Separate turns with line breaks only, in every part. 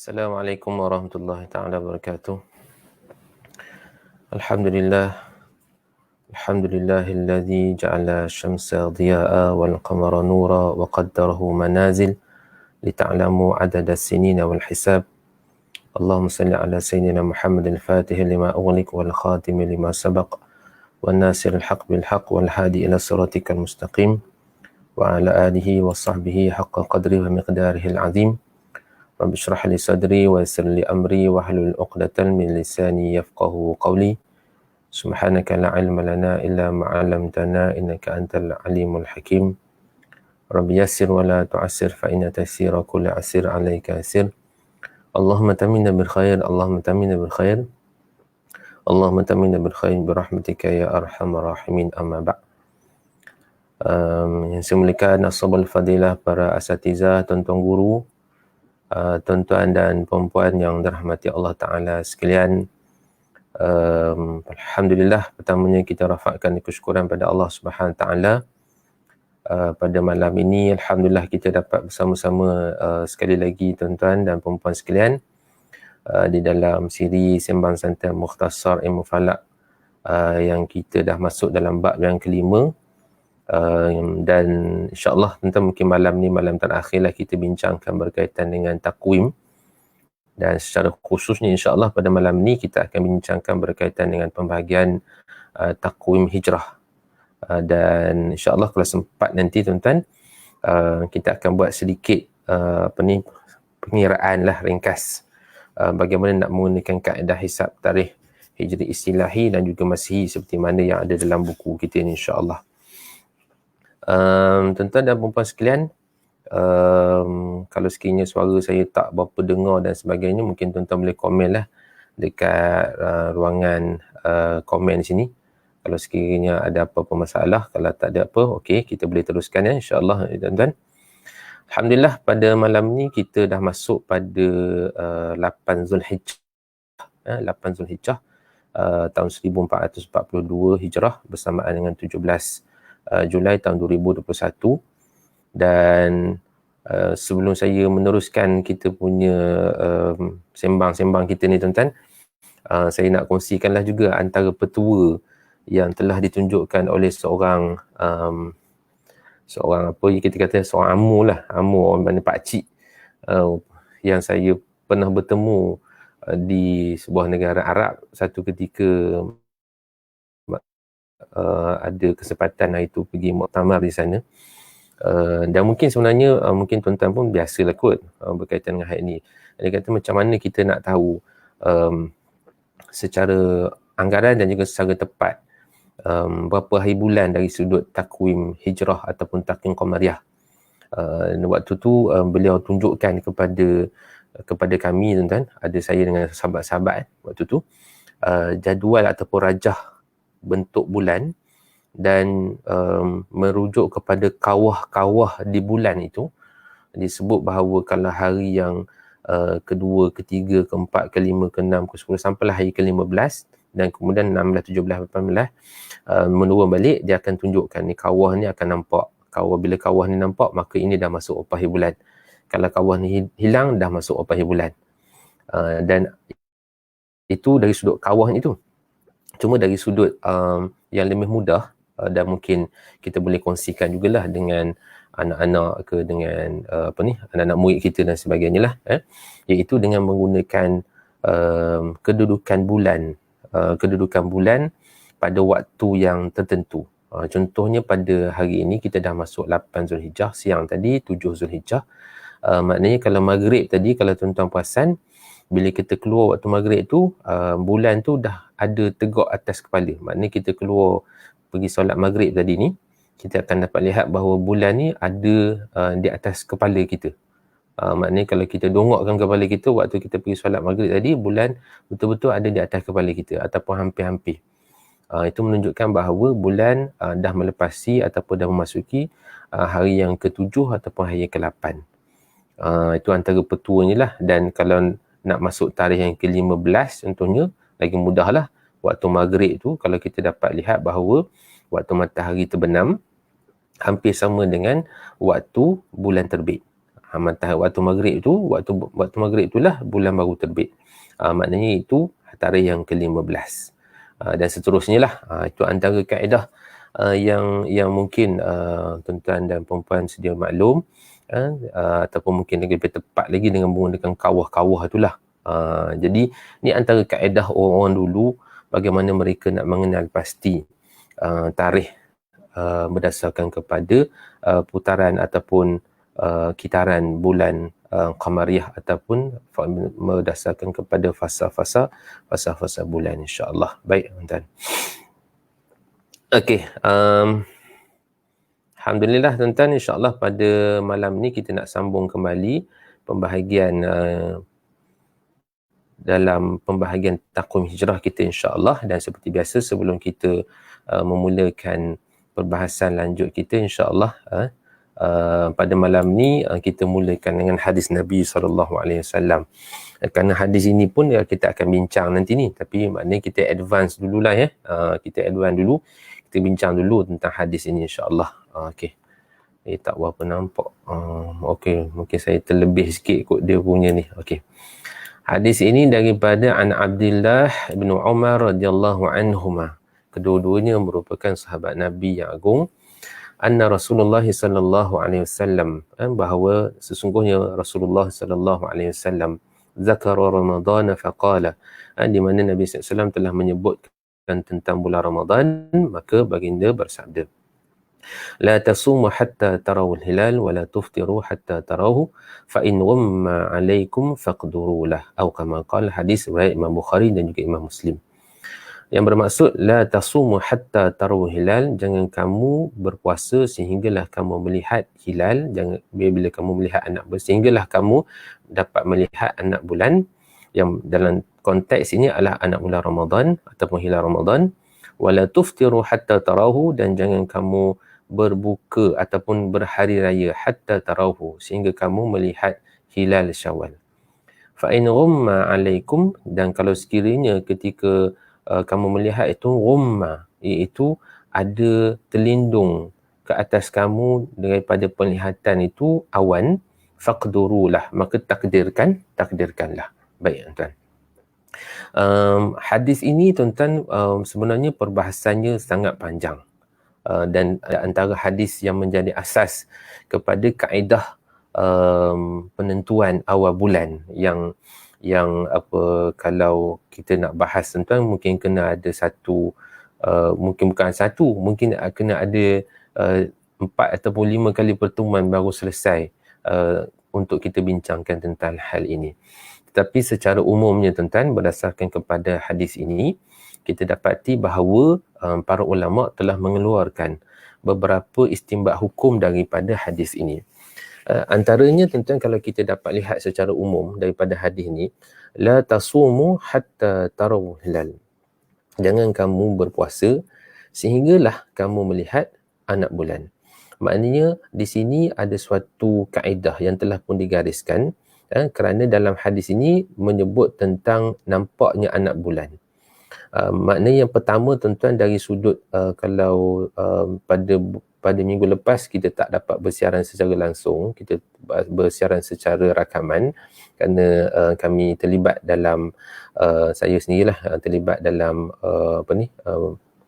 Assalamualaikum warahmatullahi taala wabarakatuh. Alhamdulillah. Alhamdulillahilladzi ja'ala asy-syamsa dhiya'a wal qamara nura wa qaddarahu manazil lita'lamu 'adada as-sinina wal hisab. Allahumma salli ala sayyidina Muhammadil fatih lima ughliq wal khatim lima sabaq wan nasiril haqq bil haqq wal hadi ila siratikal mustaqim wa ala alihi wa sahbihi haqqa qadri wa miqdarihil 'azim. Rabbi shrah li sadri wa yassir li amri wa hlul 'uqdatam min lisani yafqahu qawli. Subhanaka la ilma lana illa ma 'allamtana innaka antal alimul hakim. Rabbi yassir wa la tu'assir fa inna taysira kulli 'asir 'alaika yasir. Allahumma taminna bil khair, Allahumma taminna bil khair. Allahumma taminna bil khair bi rahmatika ya arhamar rahimin, amma ba'. Yang saya muliakan ashabul fadilah, para asatizah, tuan-tuan guru, tuan-tuan dan puan-puan yang dirahmati Allah Ta'ala sekalian. Alhamdulillah, pertamanya kita rafakkan kesyukuran pada Allah Subhanahu Ta'ala. Pada malam ini, Alhamdulillah kita dapat bersama-sama sekali lagi tuan-tuan dan puan-puan sekalian di dalam siri Sembang Santai Mukhtasar Ilmu Falak yang kita dah masuk dalam bab yang kelima. Dan insyaAllah tentang mungkin malam ni malam terakhirlah kita bincangkan berkaitan dengan takwim, dan secara khususnya insyaAllah pada malam ni kita akan bincangkan berkaitan dengan pembahagian takwim hijrah. Dan insyaAllah kalau sempat nanti tuan-tuan kita akan buat sedikit pengiraan lah ringkas bagaimana nak menggunakan kaedah hisab tarikh hijri istilahi dan juga masihi seperti mana yang ada dalam buku kita ni insyaAllah. Tuan-tuan dan perempuan sekalian, kalau sekiranya suara saya tak berapa dengar dan sebagainya, mungkin tuan-tuan boleh komen lah dekat ruangan komen sini. Kalau sekiranya ada apa-apa masalah, kalau tak ada apa, okey, kita boleh teruskan ya, insyaAllah tuan-tuan. Alhamdulillah, pada malam ni kita dah masuk pada 8 Zulhijjah. 8 Zulhijjah tahun 1442 Hijrah bersamaan dengan 17 Julai tahun 2021. Dan sebelum saya meneruskan kita punya sembang-sembang kita ni tuan-tuan, saya nak kongsikanlah juga antara petua yang telah ditunjukkan oleh seorang apa kita kata seorang amu orang mana pakcik yang saya pernah bertemu di sebuah negara Arab satu ketika. Ada kesempatan hari tu pergi muktamar di sana, dan mungkin sebenarnya mungkin tuan-tuan pun biasalah kot berkaitan dengan hal ini. Dia kata macam mana kita nak tahu secara anggaran dan juga secara tepat berapa hari bulan dari sudut takwim hijrah ataupun takwim qamariyah. Waktu tu beliau tunjukkan kepada kami tuan-tuan, ada saya dengan sahabat-sahabat waktu tu, jadual ataupun rajah bentuk bulan dan merujuk kepada kawah-kawah di bulan itu. Disebut bahawa kalau hari yang kedua, ketiga, keempat, kelima, keenam, ke-10 sampailah hari ke-15 dan kemudian 16, 17, 18 menurun balik, dia akan tunjukkan ni kawah ni akan nampak. Bila kawah ni nampak, maka ini dah masuk upah bulan. Kalau kawah ni hilang, dah masuk upah bulan. Dan itu dari sudut kawah itu. Cuma dari sudut yang lebih mudah dan mungkin kita boleh kongsikan jugalah dengan anak-anak ke dengan anak-anak murid kita dan sebagainya lah, iaitu dengan menggunakan kedudukan bulan pada waktu yang tertentu. Contohnya pada hari ini kita dah masuk 8 Zulhijjah, siang tadi 7 Zulhijjah. Maknanya kalau maghrib tadi, kalau tuan-tuan perasan, bila kita keluar waktu maghrib tu, bulan tu dah ada tegak atas kepala. Maknanya kita keluar pergi solat maghrib tadi ni, kita akan dapat lihat bahawa bulan ni ada di atas kepala kita. Maknanya kalau kita dongakkan kepala kita waktu kita pergi solat maghrib tadi, bulan betul-betul ada di atas kepala kita ataupun hampir-hampir. Itu menunjukkan bahawa bulan dah melepasi ataupun dah memasuki hari yang ke-7 ataupun hari yang ke-8. Itu antara petuanya lah. Dan kalau nak masuk tarikh yang ke-15 contohnya, lagi mudahlah. Waktu maghrib tu kalau kita dapat lihat bahawa waktu matahari terbenam hampir sama dengan waktu bulan terbit. matahari waktu maghrib tu, waktu maghrib itulah bulan baru terbit. Maknanya itu hari yang ke-15. Dan seterusnya lah. Itu antara kaedah yang mungkin tuan-tuan dan perempuan sedia maklum, ataupun mungkin lebih tepat lagi dengan menggunakan kawah-kawah itulah. Jadi ni antara kaedah orang-orang dulu bagaimana mereka nak mengenal pasti tarikh berdasarkan kepada putaran ataupun kitaran bulan Qamariyah ataupun berdasarkan kepada fasa-fasa bulan, insya-Allah. Baik, tuan-tuan. Okey, alhamdulillah tuan-tuan, insya-Allah pada malam ni kita nak sambung kembali pembahagian dalam pembahagian takwim hijrah kita, insya-Allah. Dan seperti biasa sebelum kita memulakan perbahasan lanjut kita, insya-Allah pada malam ni kita mulakan dengan hadis Nabi SAW. Kerana hadis ini pun kita akan bincang nanti ni, tapi maknanya kita advance dululah ya. Kita advance dulu, kita bincang dulu tentang hadis ini, insya-Allah. Okey. Tak berapa nampak. Okey, mungkin saya terlebih sikit kot dia punya ni. Okey. Hadis ini daripada An Abdullah bin Umar radhiyallahu anhuma. Kedua-duanya merupakan sahabat Nabi yang agung. Anna Rasulullah sallallahu alaihi wasallam, bahawa sesungguhnya Rasulullah sallallahu alaihi wasallam zakara Ramadan faqala, di mana Nabi SAW telah menyebutkan tentang bulan Ramadan, maka baginda bersabda, la tasumu hatta tarawul hilal wa la tuftiru hatta tarahu fa in ghamma alaikum faqduru lah, atau kama qala. Hadis riwayat Imam Bukhari dan juga Imam Muslim. Yang bermaksud la tasumu hatta tarawul hilal, jangan kamu berpuasa sehinggalah kamu melihat hilal, jangan bila kamu melihat sehinggalah kamu dapat melihat anak bulan, yang dalam konteks ini adalah anak bulan Ramadan ataupun hilal Ramadan. Wala tuftiru hatta tarahu, dan jangan kamu berbuka ataupun berhari raya hatta tarahu, sehingga kamu melihat hilal Syawal. Fa in ghamma alaikum, dan kalau sekiranya ketika kamu melihat itu ghumma, iaitu ada terlindung ke atas kamu daripada penglihatan itu awan, faqdurulah, maka takdirkanlah. Baik, tuan-tuan. Hadis ini, tuan-tuan, sebenarnya perbahasannya sangat panjang. Dan antara hadis yang menjadi asas kepada kaedah penentuan awal bulan yang apa, kalau kita nak bahas, tuan-tuan, mungkin kena ada satu, mungkin bukan satu, mungkin kena ada 4 ataupun 5 kali pertemuan baru selesai untuk kita bincangkan tentang hal ini. Tetapi secara umumnya, tuan-tuan, berdasarkan kepada hadis ini, kita dapati bahawa para ulama telah mengeluarkan beberapa istinbat hukum daripada hadis ini. Antaranya, tuan-tuan, kalau kita dapat lihat secara umum daripada hadis ni, la tasumu hatta tarawu hilal, jangan kamu berpuasa sehinggalah kamu melihat anak bulan. Maknanya di sini ada suatu kaedah yang telah pun digariskan, kerana dalam hadis ini menyebut tentang nampaknya anak bulan. Maknanya yang pertama, tuan-tuan, dari sudut kalau pada minggu lepas kita tak dapat bersiaran secara langsung, kita bersiaran secara rakaman kerana kami terlibat dalam saya sendirilah terlibat dalam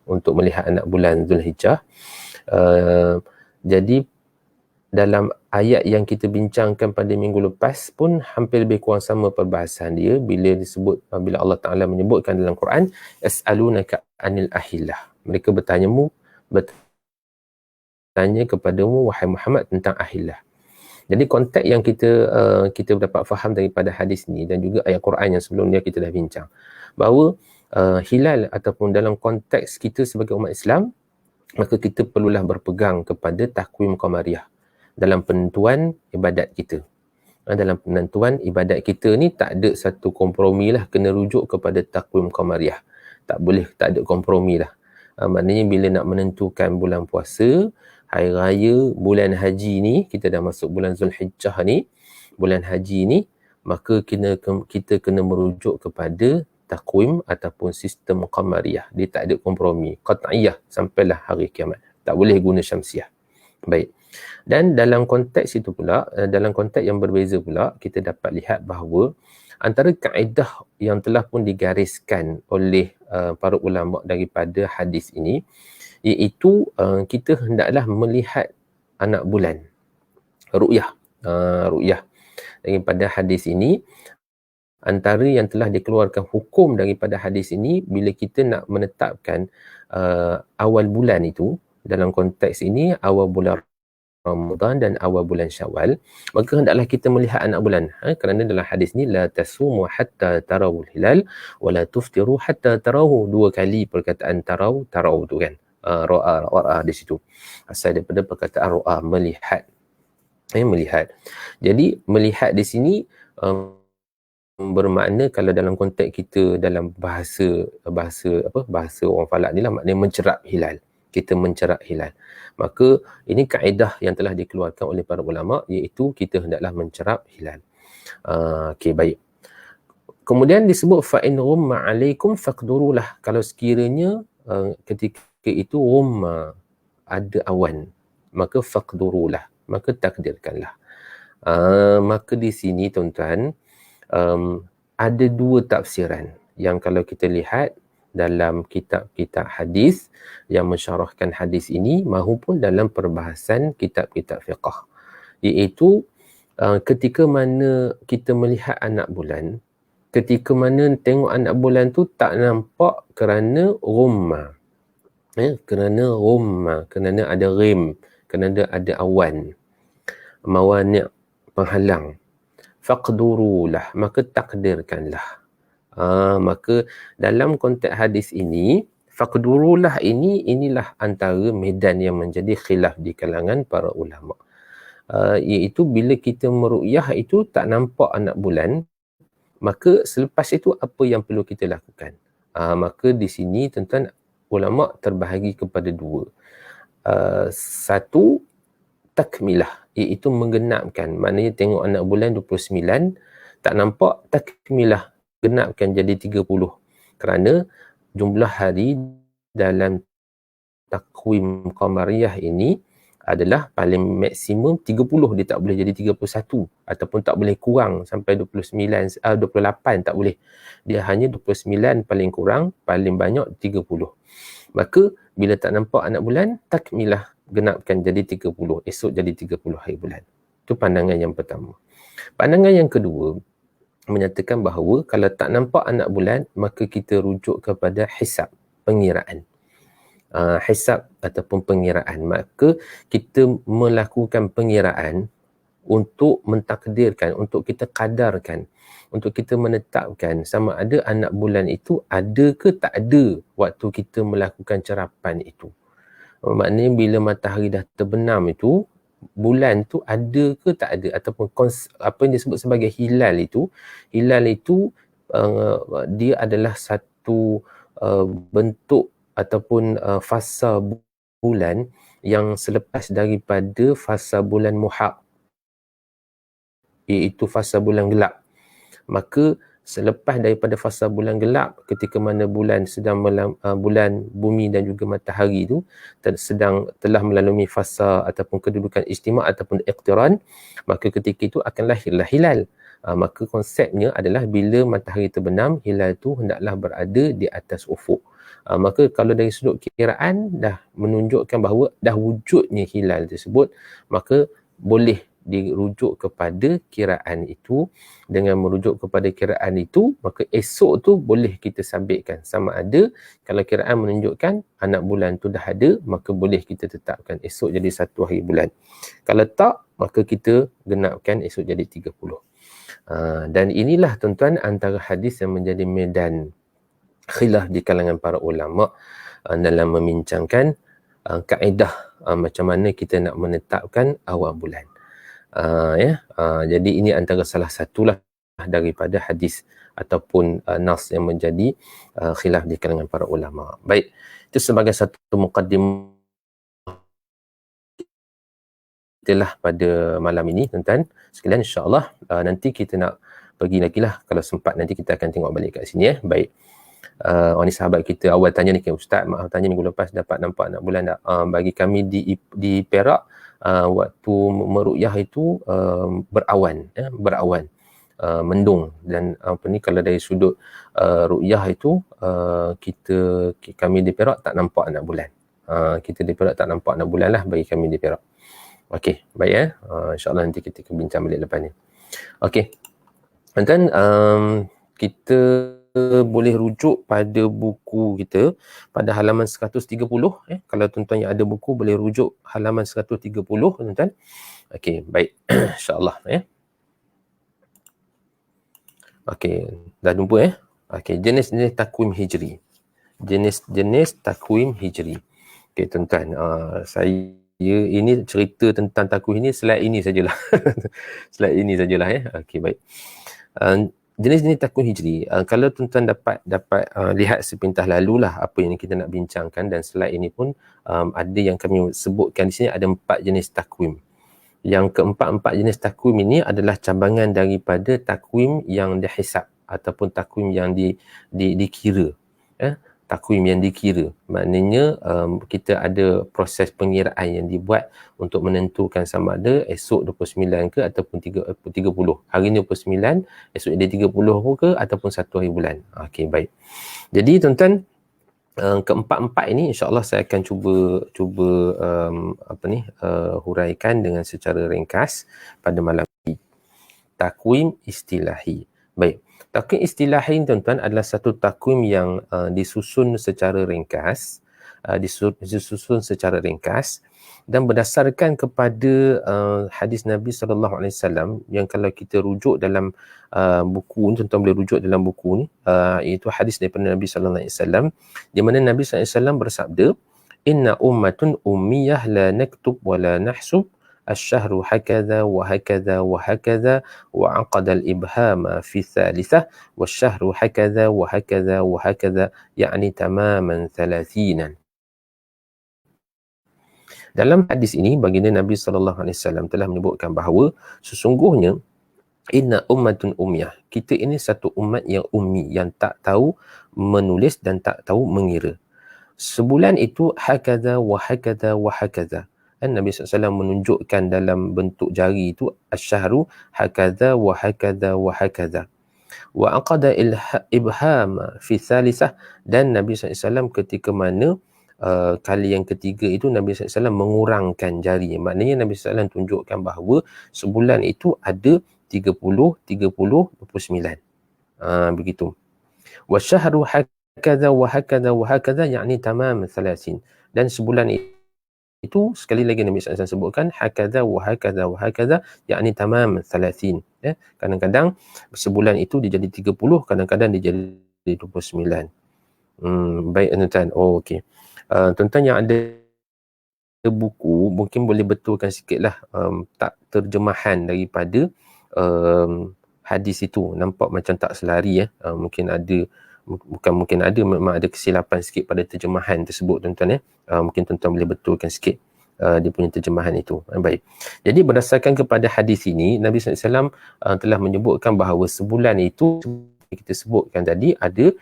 untuk melihat anak bulan Zulhijjah. Jadi dalam ayat yang kita bincangkan pada minggu lepas pun hampir lebih kurang sama perbahasan dia, bila Allah Ta'ala menyebutkan dalam Quran, yas'alunaka anil ahillah, mereka bertanya kepadamu wahai Muhammad tentang ahillah. Jadi konteks yang kita dapat faham daripada hadis ni dan juga ayat Quran yang sebelum dia kita dah bincang, bahawa hilal ataupun dalam konteks kita sebagai umat Islam, maka kita perlulah berpegang kepada takwim qamariyah dalam penentuan ibadat kita. Dalam penentuan ibadat kita ni tak ada satu kompromi lah, kena rujuk kepada takwim qamariyah. Tak boleh, tak ada kompromi lah. Maknanya bila nak menentukan bulan puasa, hari raya, bulan haji ni, kita dah masuk bulan Zulhijjah ni, bulan haji ni, maka kita kena merujuk kepada takwim ataupun sistem qamariyah. Dia tak ada kompromi, qat'iyah sampailah hari kiamat. Tak boleh guna syamsiah. Baik. Dan dalam konteks itu pula, dalam konteks yang berbeza pula, kita dapat lihat bahawa antara kaedah yang telah pun digariskan oleh para ulama daripada hadis ini, iaitu kita hendaklah melihat anak bulan, ru'yah. Ru'yah daripada hadis ini, antara yang telah dikeluarkan hukum daripada hadis ini, bila kita nak menetapkan awal bulan itu, dalam konteks ini awal bulan Ramadan dan awal bulan Syawal, maka hendaklah kita melihat anak bulan. Kerana dalam hadis ni, la tasumu hatta tarawul hilal wa la tuftiru hatta tarahu. 2 kali perkataan taraw tu kan. Ra'a di situ. Asal daripada perkataan ra'a, melihat. Melihat. Jadi melihat di sini bermakna, kalau dalam konteks kita dalam bahasa orang Falak ni lah, maknanya mencerap hilal. Kita mencerap hilal. Maka ini kaedah yang telah dikeluarkan oleh para ulama, iaitu kita hendaklah mencerap hilal. Okey, baik. Kemudian disebut fa in ghumma alaikum faqdurulah. Kalau sekiranya ketika itu ghumma, ada awan, maka faqdurulah, maka takdirkanlah. Maka di sini tuan-tuan, ada 2 tafsiran yang kalau kita lihat dalam kitab-kitab hadis yang mensyarahkan hadis ini, mahupun dalam perbahasan kitab-kitab fiqh, iaitu ketika mana kita melihat anak bulan, ketika mana tengok anak bulan tu tak nampak kerana ghumma, kerana ada ghim, kerana ada awan, mawani', penghalang. Faqdurulah, maka takdirkanlah. Maka dalam konteks hadis ini, faqdurulah inilah antara medan yang menjadi khilaf di kalangan para ulama. Iaitu bila kita meru'yah itu tak nampak anak bulan, maka selepas itu apa yang perlu kita lakukan? Maka di sini tuan-tuan, ulama terbahagi kepada 2. Satu, takmilah, iaitu menggenapkan. Maknanya tengok anak bulan 29, tak nampak, takmilah, genapkan jadi 30. Kerana jumlah hari dalam takwim qamariyah ini adalah paling maksimum 30, dia tak boleh jadi 31 ataupun tak boleh kurang sampai 28 tak boleh. Dia hanya 29 paling kurang, paling banyak 30. Maka bila tak nampak anak bulan, takmilah, genapkan jadi 30, esok jadi 30 hari bulan. Itu pandangan yang pertama. Pandangan yang kedua menyatakan bahawa kalau tak nampak anak bulan, maka kita rujuk kepada hisab, pengiraan. Hisab ataupun pengiraan. Maka kita melakukan pengiraan untuk mentakdirkan, untuk kita kadarkan, untuk kita menetapkan sama ada anak bulan itu ada ke tak ada waktu kita melakukan cerapan itu. Maknanya bila matahari dah terbenam itu, bulan tu ada ke tak ada, ataupun apa yang disebut sebagai hilal itu dia adalah satu bentuk ataupun fasa bulan yang selepas daripada fasa bulan muhaq, iaitu fasa bulan gelap. Maka selepas daripada fasa bulan gelap, ketika mana bulan sedang bulan, bumi dan juga matahari itu telah melalui fasa ataupun kedudukan ijtima' ataupun iqtiran, maka ketika itu akan lahirlah hilal. Maka konsepnya adalah bila matahari terbenam, hilal itu hendaklah berada di atas ufuk. Maka kalau dari sudut kiraan dah menunjukkan bahawa dah wujudnya hilal tersebut, maka boleh dirujuk kepada kiraan itu. Dengan merujuk kepada kiraan itu, maka esok tu boleh kita sabitkan. Sama ada kalau kiraan menunjukkan anak bulan tu dah ada, maka boleh kita tetapkan esok jadi 1 hari bulan. Kalau tak, maka kita genapkan esok jadi 30. Dan inilah tuan-tuan antara hadis yang menjadi medan khilaf di kalangan para ulama dalam membincangkan kaedah macam mana kita nak menetapkan awal bulan. Jadi ini antara salah satulah daripada hadis ataupun nas yang menjadi khilaf di kalangan para ulama. Baik, itu sebagai satu muqaddimah itulah pada malam ini tuan-tuan sekalian. InsyaAllah nanti kita nak pergi lagi lah, kalau sempat nanti kita akan tengok balik kat sini. Baik, ni sahabat kita awal tanya ni, Ustaz maaf tanya minggu lepas dapat nampak anak bulan tak? Bagi kami di Perak waktu meruqyah itu berawan, berawan, mendung. Dan kalau dari sudut ruqyah itu kami di Perak tak nampak anak bulan. Kita di Perak tak nampak anak bulan lah bagi kami di Perak. Okey, baik InsyaAllah nanti kita bincang balik lepas ni. Okey. Dan kita boleh rujuk pada buku kita pada halaman 130. Kalau tuan-tuan yang ada buku boleh rujuk halaman 130 tuan-tuan. Okey, baik. InsyaAllah Okey, dah jumpa Okey, jenis-jenis takwim hijri. Jenis-jenis takwim hijri. Okey tuan-tuan, saya ini cerita tentang takwim ini slide ini sajalah. Slide ini sajalah Okey, baik. Jenis-jenis takwim hijri, kalau tuan-tuan dapat lihat sepintas lalulah apa yang kita nak bincangkan, dan slide ini pun ada yang kami sebutkan di sini, ada 4 jenis takwim. Yang keempat-empat jenis takwim ini adalah cabangan daripada takwim yang dihisab ataupun takwim yang dikira. Takwim yang dikira. Maknanya kita ada proses pengiraan yang dibuat untuk menentukan sama ada esok 29 ke ataupun 30. Hari ni 29, esok dia 30 ke ataupun 1 hari bulan. Okey, baik. Jadi tuan-tuan, keempat-empat ini insya-Allah saya akan cuba huraikan dengan secara ringkas pada malam ini. Takwim istilahi. Baik. Takwim istilahi tuan-tuan adalah satu takwim yang disusun secara ringkas, dan berdasarkan kepada hadis Nabi sallallahu alaihi wasallam yang kalau kita rujuk dalam buku ni, tuan-tuan boleh rujuk dalam buku ni, iaitu hadis daripada Nabi sallallahu alaihi wasallam di mana Nabi sallallahu alaihi wasallam bersabda, inna ummatun ummiyah la naktub wa la nahsub الشهر هكذا وهكذا وهكذا وعقد الإبهام في الثالثة والشهر هكذا وهكذا وهكذا يعني تماما 30. Dalam hadis ini baginda Nabi SAW telah menyebutkan bahawa sesungguhnya inna ummatun ummiyah, kita ini satu umat yang ummi, yang tak tahu menulis dan tak tahu mengira. Sebulan itu hakadha wa hakadha wa hakadha. Nabi SAW menunjukkan dalam bentuk jari itu asyahru hakadha wa hakadha wa hakadha. Wa aqada ibham fi thalithah, dan Nabi SAW ketika mana kali yang ketiga itu Nabi SAW mengurangkan jari. Maknanya Nabi SAW tunjukkan bahawa sebulan itu ada 30, 29. Begitu. Wa syahru hakadha wa hakadha wa hakadha yakni tamam 30. Dan sebulan itu sekali lagi Nabi SAW sebutkan hakadha wa hakadha wa hakadha yakni tamam 30. Kadang-kadang sebulan itu dia jadi 30, kadang-kadang dia jadi 29. Baik tuan-tuan. Okey. Tuan-tuan yang ada buku mungkin boleh betulkan sikitlah tak terjemahan daripada hadis itu, nampak macam tak selari mungkin ada, memang ada kesilapan sikit pada terjemahan tersebut tuan-tuan mungkin tuan-tuan boleh betulkan sikit dia punya terjemahan itu. Baik. Jadi berdasarkan kepada hadis ini, Nabi SAW telah menyebutkan bahawa sebulan itu kita sebutkan tadi ada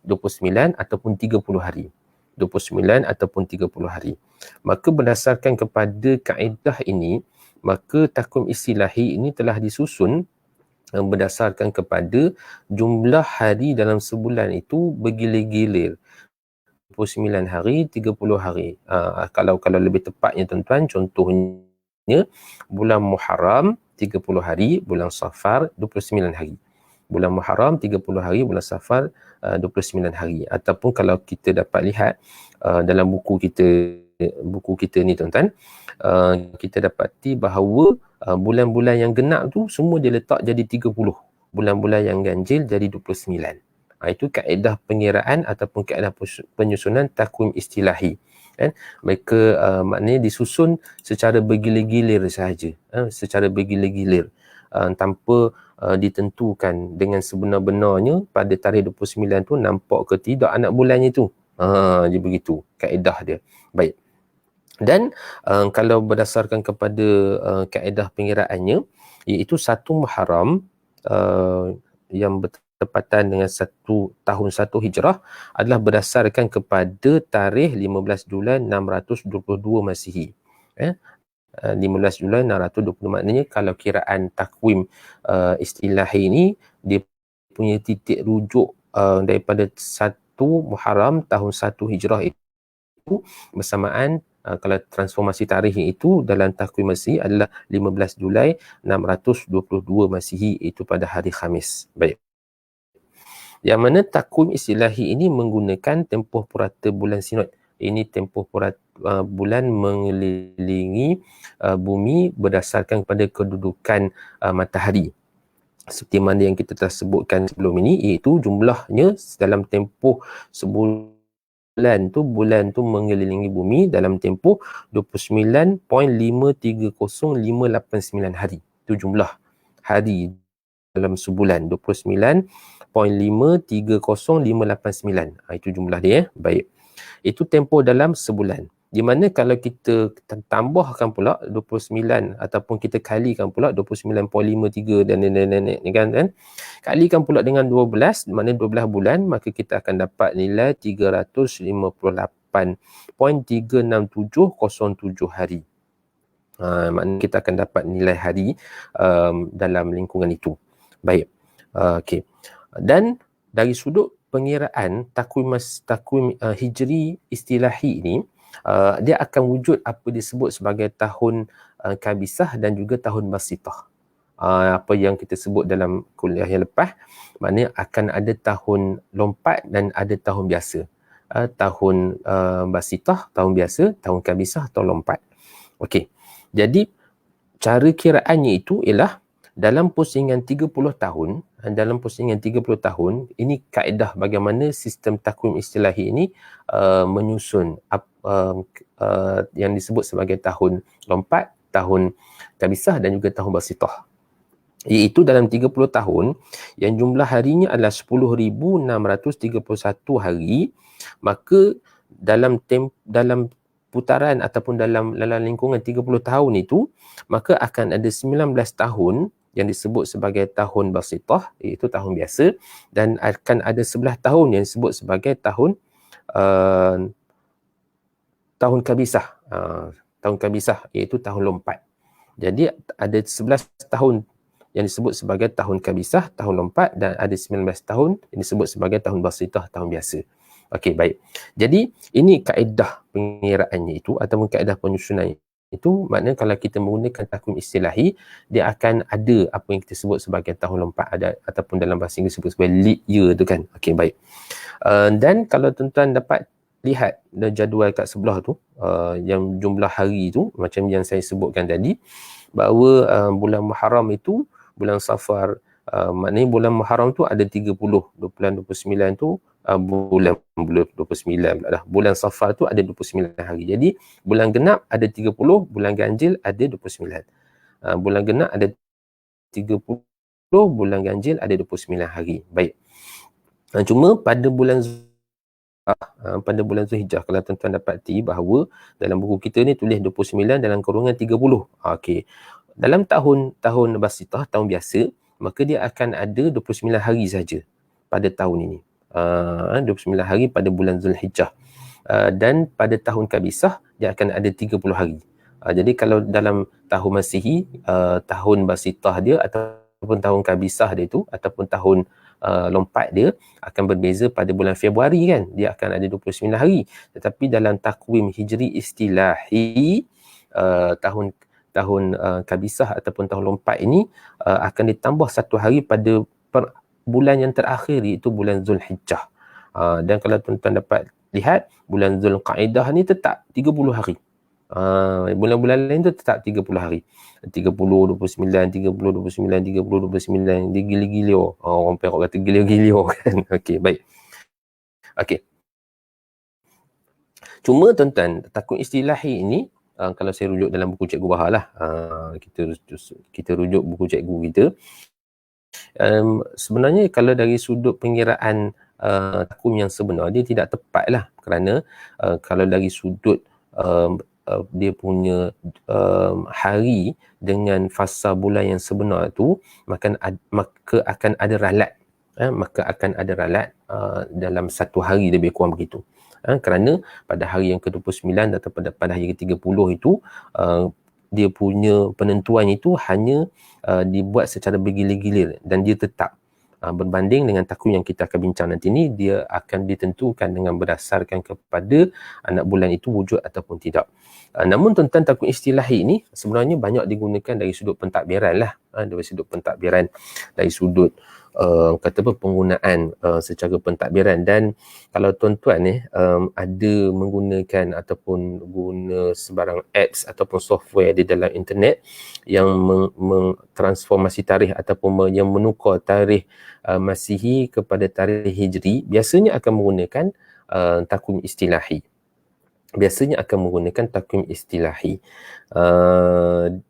29 ataupun 30 hari. 29 ataupun 30 hari. Maka berdasarkan kepada kaedah ini, maka takwim istilahi ini telah disusun berdasarkan kepada jumlah hari dalam sebulan itu bergilir-gilir. 29 hari, 30 hari. Kalau lebih tepatnya tuan-tuan, contohnya bulan Muharram 30 hari, bulan Safar 29 hari. Bulan Muharram 30 hari, bulan Safar 29 hari. Ataupun kalau kita dapat lihat dalam buku kita ni tuan-tuan, kita dapati bahawa bulan-bulan yang genap tu semua dia letak jadi 30. Bulan-bulan yang ganjil jadi 29. Itu kaedah pengiraan ataupun kaedah penyusunan takwim istilahi. Mereka maknanya disusun secara bergilir-gilir sahaja. Secara bergilir-gilir. Tanpa ditentukan dengan sebenar-benarnya pada tarikh 29 tu nampak ke tidak anak bulannya tu. Dia begitu kaedah dia. Baik. Dan kalau berdasarkan kepada kaedah pengiraannya, iaitu 1 Muharram yang bertepatan dengan tahun 1 Hijrah adalah berdasarkan kepada tarikh 15 Julai 622 Masihi. 15 Julai 620. Maknanya kalau kiraan takwim istilahi ini, dia punya titik rujuk daripada 1 Muharram tahun 1 Hijrah itu bersamaan kalau transformasi tarikhnya itu dalam takwim Masihi adalah 15 Julai 622 Masihi, itu pada hari Khamis. Baik. Yang mana takwim istilahi ini menggunakan tempoh purata bulan Sinod. Ini tempoh purata bulan mengelilingi bumi berdasarkan kepada kedudukan matahari. Seperti mana yang kita telah sebutkan sebelum ini, iaitu jumlahnya dalam tempoh sebulan bulan tu mengelilingi bumi dalam tempoh 29.530589 hari. Itu jumlah hari dalam sebulan, 29.530589. Itu jumlah dia. Baik. Itu tempoh dalam sebulan. Di mana kalau kita tambahkan pula 29 ataupun kita kalikan pula 29.53 dan kan, kalikan pula dengan 12, maknanya 12 bulan, maka kita akan dapat nilai 358.36707 hari. Maknanya kita akan dapat nilai hari dalam lingkungan itu. Baik. Okey. Dan dari sudut pengiraan takwim hijri istilahi ini, dia akan wujud apa disebut sebagai tahun kabisah dan juga tahun basitah. Apa yang kita sebut dalam kuliah yang lepas, maknanya akan ada tahun lompat dan ada tahun biasa. Tahun basitah, tahun biasa, tahun kabisah, tahun lompat. Okey. Jadi cara kiraannya itu ialah dalam pusingan 30 tahun, ini kaedah bagaimana sistem takwim istilahi ini menyusun yang disebut sebagai tahun lompat, tahun kabisah dan juga tahun basitah. Iaitu dalam 30 tahun yang jumlah harinya adalah 10,631 hari, maka dalam putaran ataupun dalam lingkungan 30 tahun itu, maka akan ada 19 tahun yang disebut sebagai tahun basitah, iaitu tahun biasa, dan akan ada 11 tahun yang disebut sebagai tahun kabisah. Tahun kabisah iaitu tahun lompat. Jadi ada 11 tahun yang disebut sebagai tahun kabisah, tahun lompat, dan ada 19 tahun yang disebut sebagai tahun basitah, tahun biasa. Okey, baik. Jadi ini kaedah pengiraannya itu ataupun kaedah penyusunan itu, maknanya kalau kita menggunakan takwim istilahi, dia akan ada apa yang kita sebut sebagai tahun lompat, ada ataupun dalam bahasa Inggeris sebut sebagai leap year tu kan. Okey, baik. Dan kalau tuan-tuan dapat lihat jadual kat sebelah tu, yang jumlah hari tu macam yang saya sebutkan tadi, bahawa bulan Muharram itu, bulan Safar, maknanya bulan Muharram tu ada 30, bulan 29 tu bulan 29 pula dah. Bulan Safar tu ada 29 hari. Jadi bulan genap ada 30, bulan ganjil ada 29. Bulan genap ada 30, bulan ganjil ada 29 hari. Baik. Cuma pada bulan Zulhijjah, kalau tuan-tuan dapati bahawa dalam buku kita ni tulis 29 dalam kurungan 30. Okey. Dalam tahun basitah, tahun biasa, maka dia akan ada 29 hari saja pada tahun ini. 29 hari pada bulan Zulhijjah. Dan pada tahun kabisah dia akan ada 30 hari. Jadi kalau dalam tahun Masihi, tahun basitah dia ataupun tahun kabisah dia itu ataupun tahun lompat dia akan berbeza pada bulan Februari kan, dia akan ada 29 hari. Tetapi dalam takwim hijri istilahi, tahun kabisah ataupun tahun lompat ini akan ditambah satu hari pada bulan yang terakhir, iaitu bulan Zulhijjah. Dan kalau tuan-tuan dapat lihat, bulan Zulqaidah ni tetap 30 hari. Bulan-bulan lain tu tetap 30 hari. 30, 29, 30, 29, 30, 29. Dia gila-gila. Orang Perak kata gila-gila kan. Okey, baik. Okey. Cuma tuan-tuan, takwim istilahi ini, kalau saya rujuk dalam buku Cikgu Bahar lah, kita rujuk buku cikgu kita, sebenarnya kalau dari sudut pengiraan takwim yang sebenar, dia tidak tepat lah, kerana kalau dari sudut dia punya hari dengan fasa bulan yang sebenar tu, maka akan ada ralat, dalam satu hari lebih kurang begitu. Kerana pada hari yang ke-29 atau pada hari ke-30 itu, dia punya penentuan itu hanya dibuat secara bergilir-gilir dan dia tetap. Berbanding dengan takwim yang kita akan bincang nanti ni, dia akan ditentukan dengan berdasarkan kepada anak bulan itu wujud ataupun tidak. Namun tuan-tuan, takwim istilahi ni sebenarnya banyak digunakan dari sudut pentadbiran lah, dari sudut pentadbiran, dari sudut kata apa, penggunaan secara pentadbiran. Dan kalau tuan-tuan ada menggunakan ataupun guna sebarang apps ataupun software di dalam internet yang mengtransformasi tarikh ataupun yang menukar tarikh Masihi kepada tarikh Hijri, biasanya akan menggunakan takwim istilahi.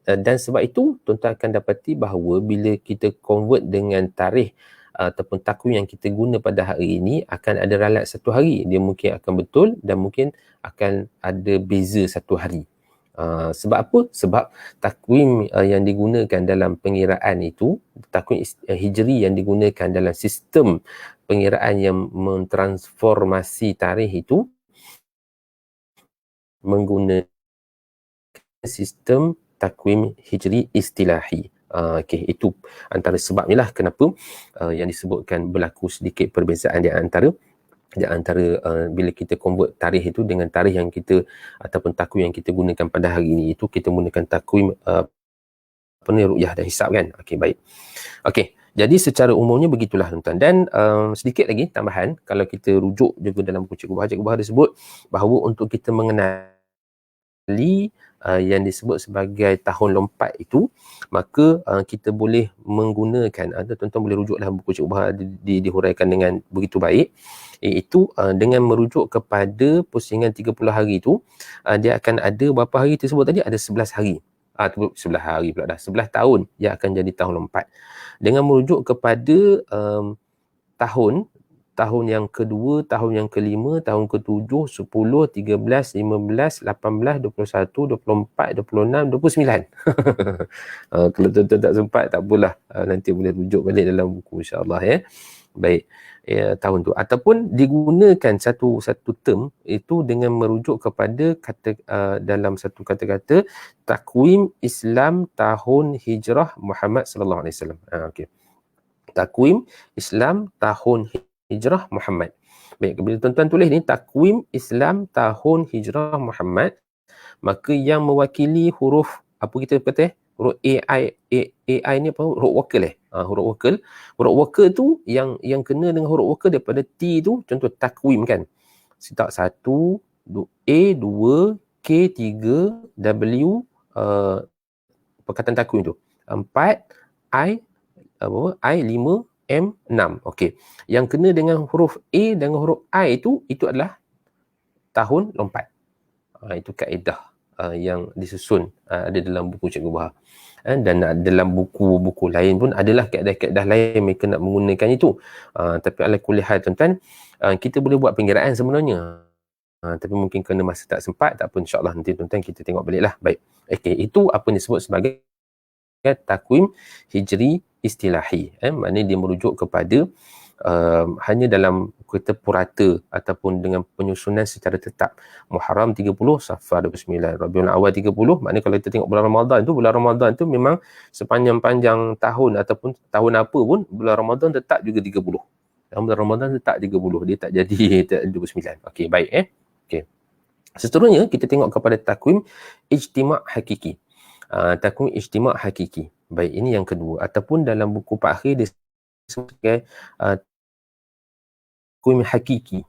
Dan sebab itu tuan-tuan akan dapati bahawa bila kita convert dengan tarikh ataupun takwim yang kita guna pada hari ini, akan ada ralat satu hari. Dia mungkin akan betul dan mungkin akan ada beza satu hari. Sebab apa? Sebab takwim yang digunakan dalam pengiraan itu, takwim Hijri yang digunakan dalam sistem pengiraan yang mentransformasi tarikh itu menggunakan sistem takwim Hijri istilahi. Okey, itu antara sebabnya lah kenapa yang disebutkan berlaku sedikit perbezaan di antara bila kita convert tarikh itu dengan tarikh yang kita ataupun takwim yang kita gunakan pada hari ini. Itu kita gunakan takwim ru'yah dan hisab kan. Okey, baik. Okey, jadi secara umumnya begitulah tuan-tuan. Dan sedikit lagi tambahan, kalau kita rujuk juga dalam buku Cikgu Bahar disebut bahawa untuk kita mengenali yang disebut sebagai tahun lompat itu, maka kita boleh menggunakan, tuan-tuan boleh rujuk dalam buku Cikgu Bahar dihuraikan dengan begitu baik, iaitu dengan merujuk kepada pusingan 30 hari itu, dia akan ada berapa hari tersebut tadi? Ada 11 hari. 11 hari pula dah, 11 tahun yang akan jadi tahun lompat. Dengan merujuk kepada tahun yang kedua, tahun yang kelima, tahun ke-7, 10, 13, 15, 18, 21, 24, 26, 29. Kalau tuan-tuan tak sempat, tak apalah. Nanti boleh rujuk balik dalam buku insya-Allah ya. Baik. Tahun tu. Ataupun digunakan satu term itu dengan merujuk kepada dalam satu kata-kata takwim Islam tahun hijrah Muhammad sallallahu alaihi wasallam. Okey. Takwim Islam tahun hijrah Muhammad. Baik, bila tuan-tuan tulis ni takwim Islam tahun hijrah Muhammad, maka yang mewakili huruf apa kita kata huruf AI ni apa? Huruf wakil huruf wakil tu yang kena dengan huruf wakil daripada T tu, contoh takwim kan. Start 1 A 2 K 3 W perkataan takwim tu. 4 I 5 M 6. Okey. Yang kena dengan huruf A dengan huruf I itu adalah tahun lompat. Itu kaedah yang disusun ada dalam buku Cikgu Bahar. Dan dalam buku-buku lain pun adalah kaedah-kaedah lain mereka nak menggunakan itu. Tapi ala kulli hal tuan-tuan, kita boleh buat pengiraan sebenarnya. Tapi mungkin kerana masa tak sempat, tak apa, insya-Allah nanti tuan-tuan kita tengok baliklah. Baik. Okey, itu apa yang disebut sebagai takwim Hijri istilahi. Maknanya dia merujuk kepada hanya dalam kita purata ataupun dengan penyusunan secara tetap. Muharram 30, Safar 29, Rabiul Awal 30. Maknanya kalau kita tengok bulan Ramadan tu memang sepanjang-panjang tahun ataupun tahun apa pun, bulan Ramadan tetap juga 30. Dalam bulan Ramadan tetap 30. Dia tak jadi 29. Okey, baik Okey. Seterusnya kita tengok kepada takwim ijtima' hakiki. Takwim ijtima' hakiki. Baik, ini yang kedua. Ataupun dalam buku Pak Akhir dia sebagai takwim hakiki.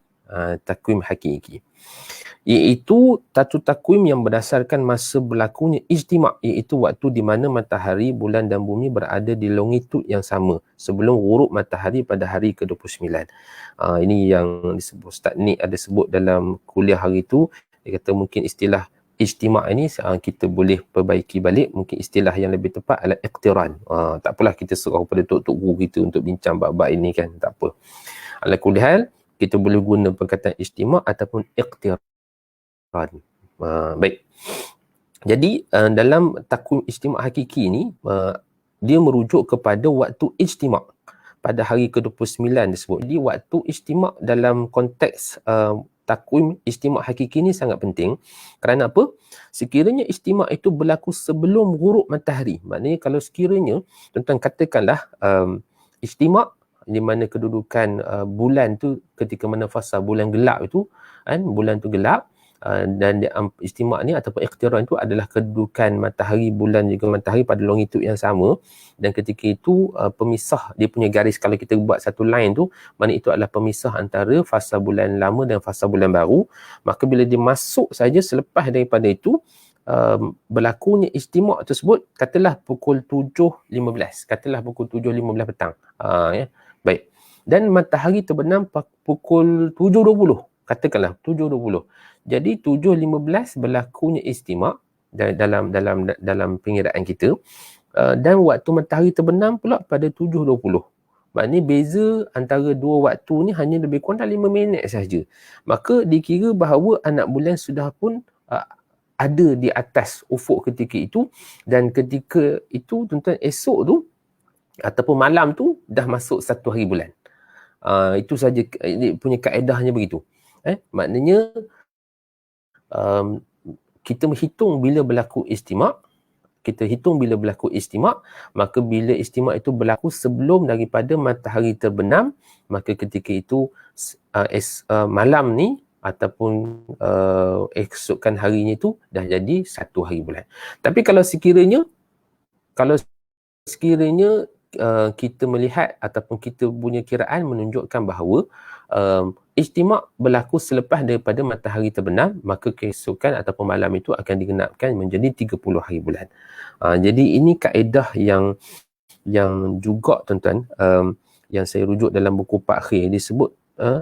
Iaitu takwim yang berdasarkan masa berlakunya ijtima', iaitu waktu di mana matahari, bulan dan bumi berada di longitud yang sama sebelum ghurub matahari pada hari ke-29. Ini yang disebut Ustaz Nik ada sebut dalam kuliah hari itu. Dia kata mungkin istilah ijtima' ini kita boleh perbaiki balik, mungkin istilah yang lebih tepat adalah iqtiran. Tak apalah kita serah kepada tok-tok guru kita untuk bincang bab-bab ini kan, tak apa. Ala kulli hal, kita boleh guna perkataan ijtima' ataupun iqtiran. Baik. Jadi dalam takwim ijtima' hakiki ni, dia merujuk kepada waktu ijtima' pada hari ke-29 disebut. Jadi waktu ijtima' dalam konteks takwim istimak hakiki ni sangat penting. Kerana apa? Sekiranya istimak itu berlaku sebelum ghurub matahari. Maknanya kalau sekiranya tuan-tuan katakanlah istimak di mana kedudukan bulan tu ketika mana fasa bulan gelap itu kan, bulan tu gelap, dan istimak ni ataupun iqtiran itu adalah kedudukan matahari, bulan juga matahari pada longitud yang sama, dan ketika itu pemisah dia punya garis, kalau kita buat satu line tu, mana itu adalah pemisah antara fasa bulan lama dan fasa bulan baru. Maka bila dia masuk saja selepas daripada itu berlakunya istimak tersebut, katalah pukul 7.15, katalah pukul 7.15 petang, ya. Baik, dan matahari terbenam pukul 7.20, katakanlah 7.20. Jadi 7.15 berlakunya istimak dalam pengiraan kita, dan waktu matahari terbenam pula pada 7.20. Maknanya beza antara dua waktu ni hanya lebih kurang 5 minit sahaja. Maka dikira bahawa anak bulan sudah pun ada di atas ufuk ketika itu, dan ketika itu tuan-tuan esok tu ataupun malam tu dah masuk 1 hari bulan. Itu saja punya kaedahnya begitu. Maknanya kita hitung bila berlaku istimak, maka bila istimak itu berlaku sebelum daripada matahari terbenam, maka ketika itu malam ni ataupun esokan harinya itu dah jadi 1 hari bulan. Tapi kalau sekiranya kita melihat ataupun kita punya kiraan menunjukkan bahawa istimak berlaku selepas daripada matahari terbenam, maka keesokan ataupun malam itu akan digenapkan menjadi 30 hari bulan. Jadi ini kaedah yang juga tuan-tuan yang saya rujuk dalam buku Pak Khir disebut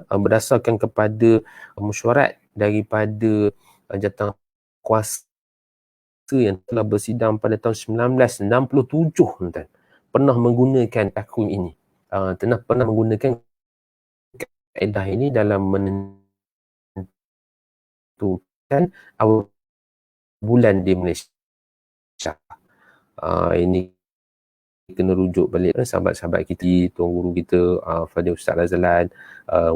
berdasarkan kepada mesyuarat daripada jawatan kuasa yang telah bersidang pada tahun 1967, tuan-tuan, pernah menggunakan takwim ini, pernah menggunakan kaedah ini dalam menentukan awal bulan di Malaysia. Ini kena rujuk balik sahabat-sahabat kita, tuan guru kita Fadil Ustaz Razalan,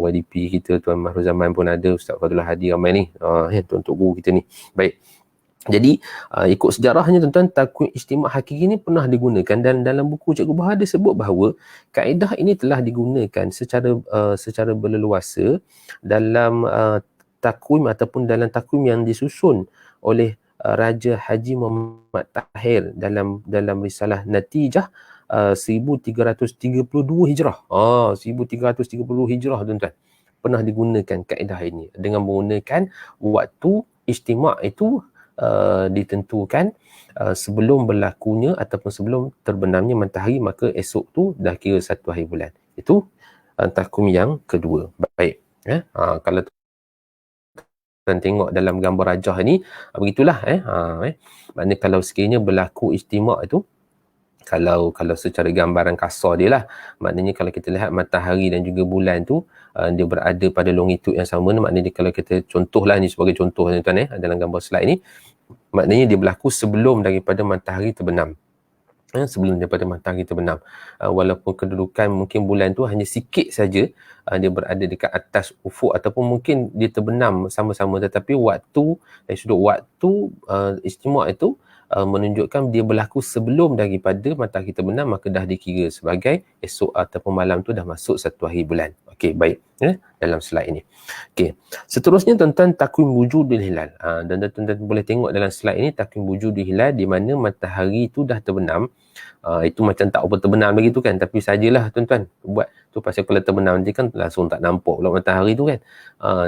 YDP kita Tuan Mahrul Zaman pun ada, Ustaz Fadul Hadi, ramai ni tuan-tuan guru kita ni. Baik, jadi ikut sejarahnya tuan-tuan, takwim istimak hakiki ni pernah digunakan, dan dalam buku Cikgu Bahar dia sebut bahawa kaedah ini telah digunakan secara berleluasa dalam takwim ataupun dalam takwim yang disusun oleh Raja Haji Muhammad Tahir dalam risalah Natijah 1332 Hijrah. 1332 Hijrah tuan-tuan. Pernah digunakan kaedah ini dengan menggunakan waktu istimak itu ditentukan sebelum berlakunya ataupun sebelum terbenamnya matahari, maka esok tu dah kira 1 hari bulan. Itu takwim yang kedua. Baik, kalau tuan tengok dalam gambar rajah ni, begitulah maknanya kalau sekiranya berlaku istimak itu, kalau secara gambaran kasar dia lah, maknanya kalau kita lihat matahari dan juga bulan tu dia berada pada longitud yang sama, maknanya kalau kita contohlah ni sebagai contoh tuan-tuan dalam gambar slide ni, maknanya dia berlaku sebelum daripada matahari terbenam. Walaupun kedudukan mungkin bulan tu hanya sikit saja dia berada dekat atas ufuk ataupun mungkin dia terbenam sama-sama, tetapi waktu dari sudut waktu istimak itu menunjukkan dia berlaku sebelum daripada matahari terbenam, maka dah dikira sebagai esok ataupun malam tu dah masuk 1 hari bulan. Okey, baik, dalam slide ini. Okey, seterusnya tuan-tuan, takwim wujudul hilal. Dan tuan-tuan boleh tengok dalam slide ini takwim wujudul hilal di mana matahari tu dah terbenam. Itu macam tak apa terbenam lagi tu kan, tapi sajalah tuan-tuan buat tu, pasal kalau terbenam nanti kan langsung tak nampak pula matahari tu kan.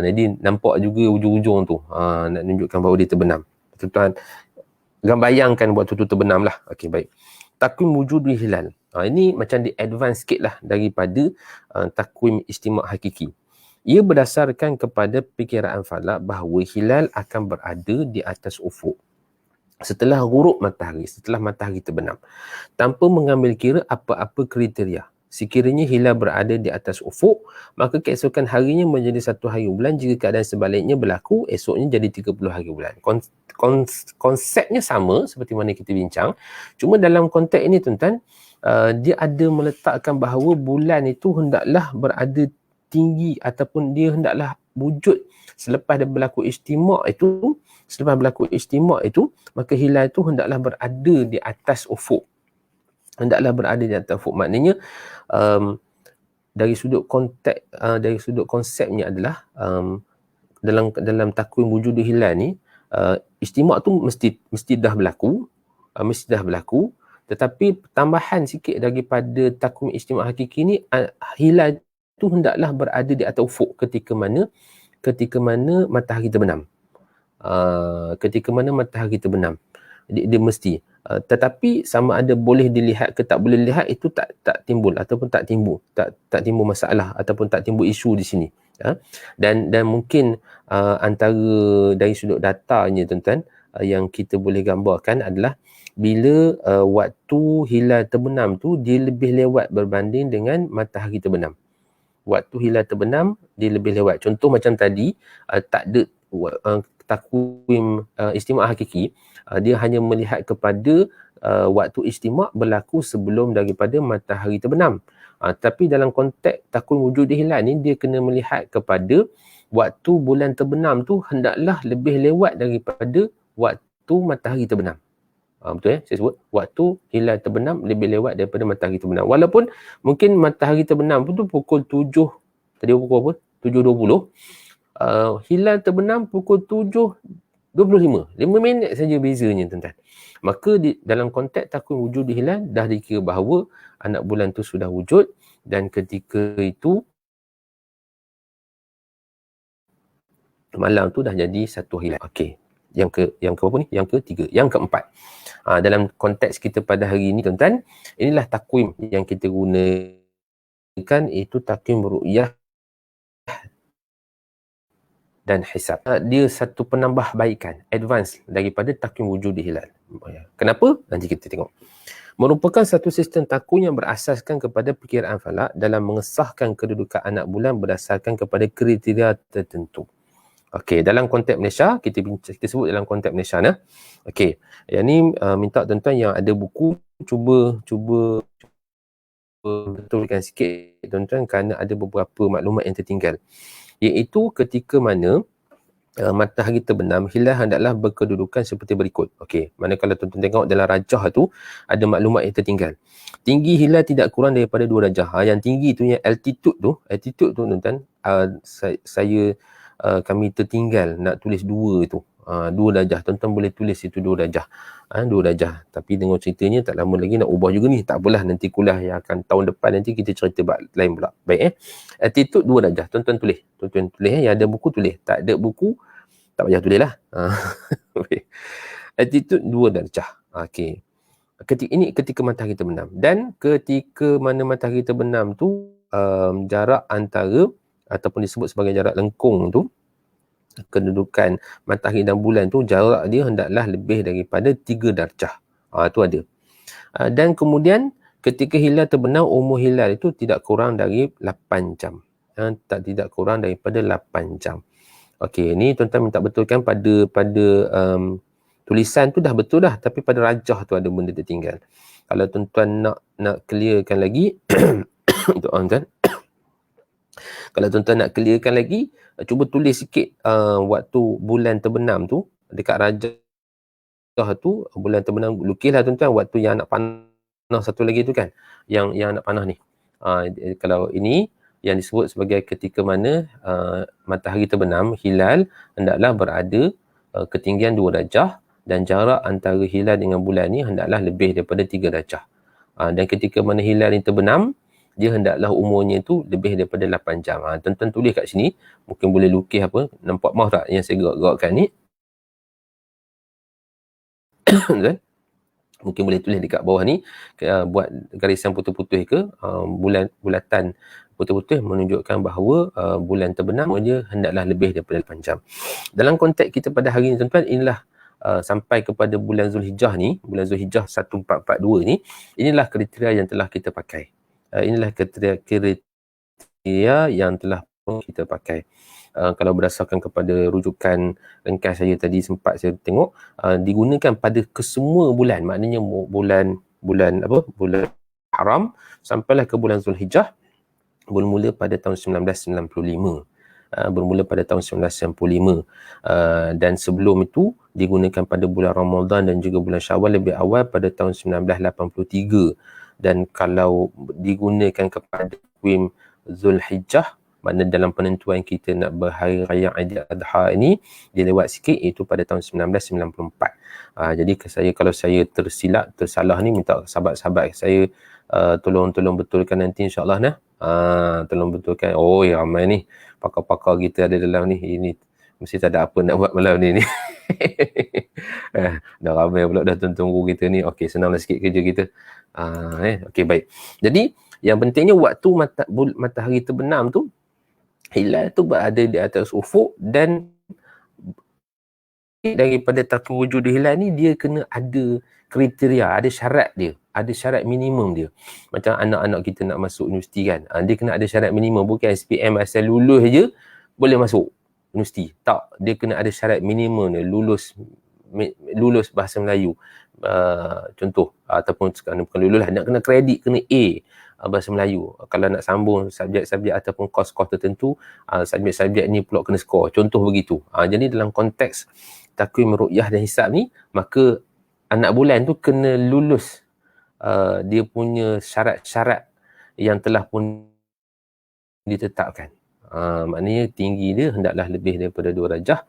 Jadi nampak juga ujung-ujung tu, nak tunjukkan bahawa dia terbenam. Tuan-tuan bayangkan waktu tu terbenam lah. Okey, baik. Takwim wujudul hilal. Ini macam di advance sikit lah daripada takwim istimak hakiki. Ia berdasarkan kepada perkiraan falak bahawa hilal akan berada di atas ufuk setelah ghurub matahari, setelah matahari terbenam, tanpa mengambil kira apa-apa kriteria. Sekiranya hilal berada di atas ufuk, maka keesokan harinya menjadi 1 hari bulan. Jika keadaan sebaliknya berlaku, esoknya jadi 30 hari bulan. Konsepnya sama seperti mana kita bincang, cuma dalam konteks ini tuan-tuan, dia ada meletakkan bahawa bulan itu hendaklah berada tinggi ataupun dia hendaklah wujud selepas dia berlaku istimak itu, maka hilal itu hendaklah berada di atas ufuk. Maknanya dari sudut konteks, dari sudut konsepnya adalah dalam takwim wujud hilal ni, istimak tu mesti dah berlaku, tetapi tambahan sikit daripada takwim istimak hakiki ni, hilal tu hendaklah berada di atas ufuk ketika mana matahari terbenam. Dia mesti, tetapi sama ada boleh dilihat ke tak boleh dilihat, itu tak timbul ataupun tak timbul masalah ataupun tak timbul isu di sini. Dan mungkin antara dari sudut datanya tuan-tuan, yang kita boleh gambarkan adalah bila waktu hilal terbenam tu dia lebih lewat berbanding dengan matahari terbenam. Waktu hilal terbenam dia lebih lewat. Contoh macam tadi, tak ada takwim istimak hakiki, dia hanya melihat kepada waktu istimak berlaku sebelum daripada matahari terbenam. Tapi dalam konteks takwim wujud hilal ni, dia kena melihat kepada waktu bulan terbenam tu hendaklah lebih lewat daripada waktu matahari terbenam. Betul ya? Saya sebut waktu hilal terbenam lebih lewat daripada matahari terbenam. Walaupun mungkin matahari terbenam pun tu pukul 7, tadi pukul apa? 7.20. Hilal terbenam pukul 7.25. 5 minit saja bezanya tuan-tuan. Maka dalam konteks takwim wujud hilal dah dikira bahawa anak bulan tu sudah wujud, dan ketika itu malam tu dah jadi satu hilal. Okey. Yang ke apa ni? Yang ketiga, yang keempat. Dalam konteks kita pada hari ini tuan-tuan, inilah takwim yang kita gunakan, itu takwim ru'yah dan hisab. Dia satu penambahbaikan, advance daripada takwim wujud hilal. Kenapa? Nanti kita tengok. Merupakan satu sistem takwim yang berasaskan kepada perkiraan falak dalam mengesahkan kedudukan anak bulan berdasarkan kepada kriteria tertentu. Okey, dalam konteks Malaysia, kita sebut dalam konteks Malaysia nah. Okey, yang ni minta tuan-tuan yang ada buku cuba betulkan sikit tuan-tuan, kerana ada beberapa maklumat yang tertinggal. Iaitu ketika mana matahari terbenam, hilal hendaklah berkedudukan seperti berikut. Okey, manakala tuan-tuan tengok dalam rajah tu ada maklumat yang tertinggal. Tinggi hilal tidak kurang daripada 2 darjah. Yang tinggi tu, yang altitude tu tuan-tuan, kami tertinggal nak tulis 2 tu. 2 darjah. Tuan-tuan boleh tulis itu 2 darjah. 2 darjah. Tapi tengok ceritanya tak lama lagi nak ubah juga ni. Tak apalah, nanti kuliah yang akan tahun depan nanti kita cerita lain pula. Baik Attitude 2 darjah. Tuan-tuan tulis. Yang ada buku tulis. Tak ada buku, tak payah tulis lah. Attitude 2 darjah. Okey. Ketika matahari terbenam. Dan ketika mana matahari terbenam tu, jarak antara ataupun disebut sebagai jarak lengkung tu, kedudukan matahari dan bulan tu, jarak dia hendaklah lebih daripada 3 darjah. Tu ada. Dan kemudian ketika hilal terbenam, umur hilal itu tidak kurang dari 8 jam. Tidak kurang daripada 8 jam. Okey, ni tuan-tuan minta betulkan pada tulisan tu dah betul dah, tapi pada rajah tu ada benda tertinggal. Kalau tuan-tuan nak clearkan lagi tuan-tuan, kalau tuan-tuan nak clearkan lagi, cuba tulis sikit waktu bulan terbenam tu dekat rajah tu, bulan terbenam, lukislah tuan-tuan waktu yang nak panah satu lagi tu kan, yang nak panah ni. Kalau ini yang disebut sebagai ketika mana matahari terbenam, hilal hendaklah berada ketinggian 2 darjah, dan jarak antara hilal dengan bulan ni hendaklah lebih daripada 3 darjah. Dan ketika mana hilal ni terbenam, dia hendaklah umurnya tu lebih daripada 8 jam. Tuan-tuan tulis kat sini, mungkin boleh lukis apa, nampak mahu tak yang saya gerak-gerakkan ni? Mungkin boleh tulis dekat bawah ni, buat garisan putih-putih ke, bulatan putih-putih menunjukkan bahawa bulan terbenam dia hendaklah lebih daripada 8 jam. Dalam konteks kita pada hari ini tuan-tuan, inilah sampai kepada bulan Zulhijjah ni, bulan Zulhijjah 1442 ni, inilah kriteria yang telah kita pakai. Inilah kriteria yang telah kita pakai. Kalau berdasarkan kepada rujukan ringkas saya tadi sempat saya tengok, digunakan pada kesemua bulan, maknanya bulan Haram sampailah ke bulan Zulhijjah, bermula pada tahun 1995. bermula pada tahun 1995, dan sebelum itu digunakan pada bulan Ramadan dan juga bulan Syawal lebih awal pada tahun 1983. Dan kalau digunakan kepada takwim Zulhijjah, makna dalam penentuan kita nak berhari raya Aidil Adha ini dia lewat sikit, iaitu pada tahun 1994. Jadi kalau saya tersilap, tersalah ni, minta sahabat-sahabat saya tolong betulkan nanti insyaAllah nah. Tolong betulkan. Oh ya, ramai ni pakar-pakar kita ada dalam ni. Ini mesti tak ada apa nak buat malam ni. Dah ramai pula dah tunggu kita ni. Okey, senanglah sikit kerja kita. Okey, baik. Jadi yang pentingnya waktu matahari terbenam tu, hilal tu berada di atas ufuk, dan daripada takwim wujud hilal ni dia kena ada kriteria, ada syarat dia, ada syarat minimum dia. Macam anak-anak kita nak masuk universiti kan, dia kena ada syarat minimum, bukan SPM asal lulus je boleh masuk universiti. Tak, dia kena ada syarat minimum dia, lulus bahasa Melayu, contoh, ataupun bukan lulus lah, nak kena kredit, kena A bahasa Melayu. Kalau nak sambung subjek-subjek ataupun kos-kos tertentu, subjek-subjek ni pula kena skor, contoh begitu. Jadi dalam konteks takwim ru'yah dan hisab ni, maka anak bulan tu kena lulus dia punya syarat-syarat yang telah pun ditetapkan. Maknanya tinggi dia hendaklah lebih daripada 2 darjah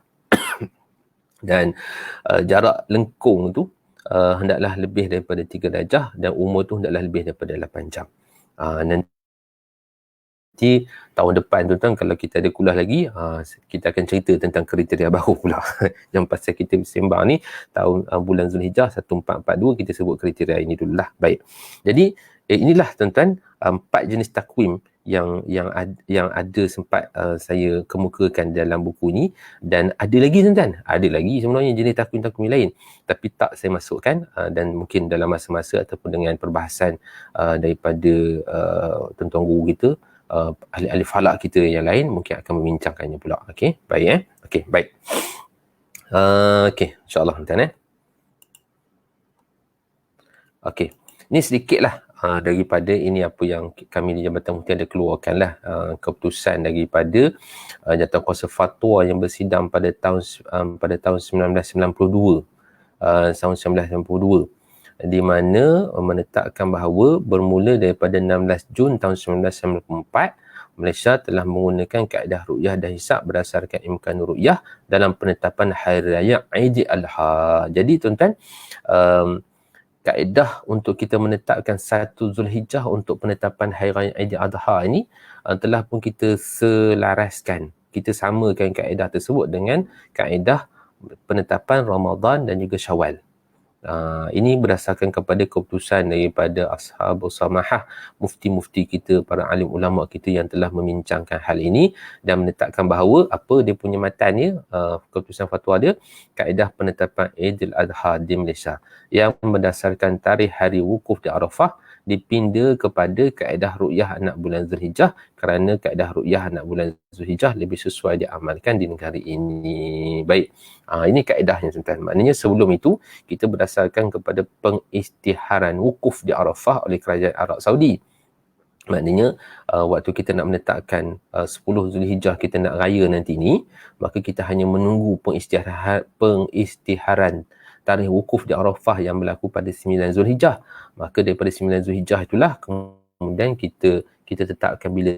dan jarak lengkung tu hendaklah lebih daripada 3 darjah, dan umur tu hendaklah lebih daripada 8 jam. Nanti tahun depan tu kan, kalau kita ada kuliah lagi, kita akan cerita tentang kriteria baru pula. Yang pasal kita sembang ni tahun bulan Zulhijjah 1442, kita sebut kriteria ini dululah. Baik. Jadi inilah tuan-tuan 4 jenis takwim yang ada sempat saya kemukakan dalam buku ni, dan ada lagi tuan-tuan, ada lagi sebenarnya jenis takwim-takwim lain, tapi tak saya masukkan, dan mungkin dalam masa-masa ataupun dengan perbahasan daripada tuan-tuan guru kita, ahli-ahli falak kita yang lain mungkin akan membincangkannya pula. Okey, baik okey, baik. Okey, insya-Allah tuan-tuan Okey, ni sedikitlah daripada ini apa yang kami di Jabatan Mufti ada keluarkanlah, keputusan daripada Jawatankuasa Fatwa yang bersidang pada tahun 1992, di mana menetapkan bahawa bermula daripada 16 Jun tahun 1994, Malaysia telah menggunakan kaedah ru'yah dan hisab berdasarkan imkan ru'yah dalam penetapan hari raya Aidil Adha. Jadi tuan-tuan, kaedah untuk kita menetapkan 1 Zulhijjah untuk penetapan hari raya Aidil Adha ini telah pun kita selaraskan. Kita samakan kaedah tersebut dengan kaedah penetapan Ramadan dan juga Syawal. Ini berdasarkan kepada keputusan daripada Ashabus Samahah, mufti-mufti kita, para alim ulama kita yang telah membincangkan hal ini dan menetapkan bahawa apa dia punya matannya, keputusan fatwa dia, kaedah penetapan Aidil Adha di Malaysia yang berdasarkan tarikh hari wukuf di Arafah dipinda kepada kaedah ru'yah anak bulan Zulhijjah, kerana kaedah ru'yah anak bulan Zulhijjah lebih sesuai diamalkan di negara ini. Baik, ini kaedahnya tuan-tuan. Maknanya sebelum itu kita berdasarkan kepada pengisytiharan wukuf di Arafah oleh kerajaan Arab Saudi. Maknanya waktu kita nak menetapkan 10 Zulhijjah kita nak raya nanti ni, maka kita hanya menunggu pengisytiharan tarikh wukuf di Arafah yang berlaku pada 9 Zulhijjah. Maka daripada 9 Zulhijjah itulah kemudian kita tetapkan bila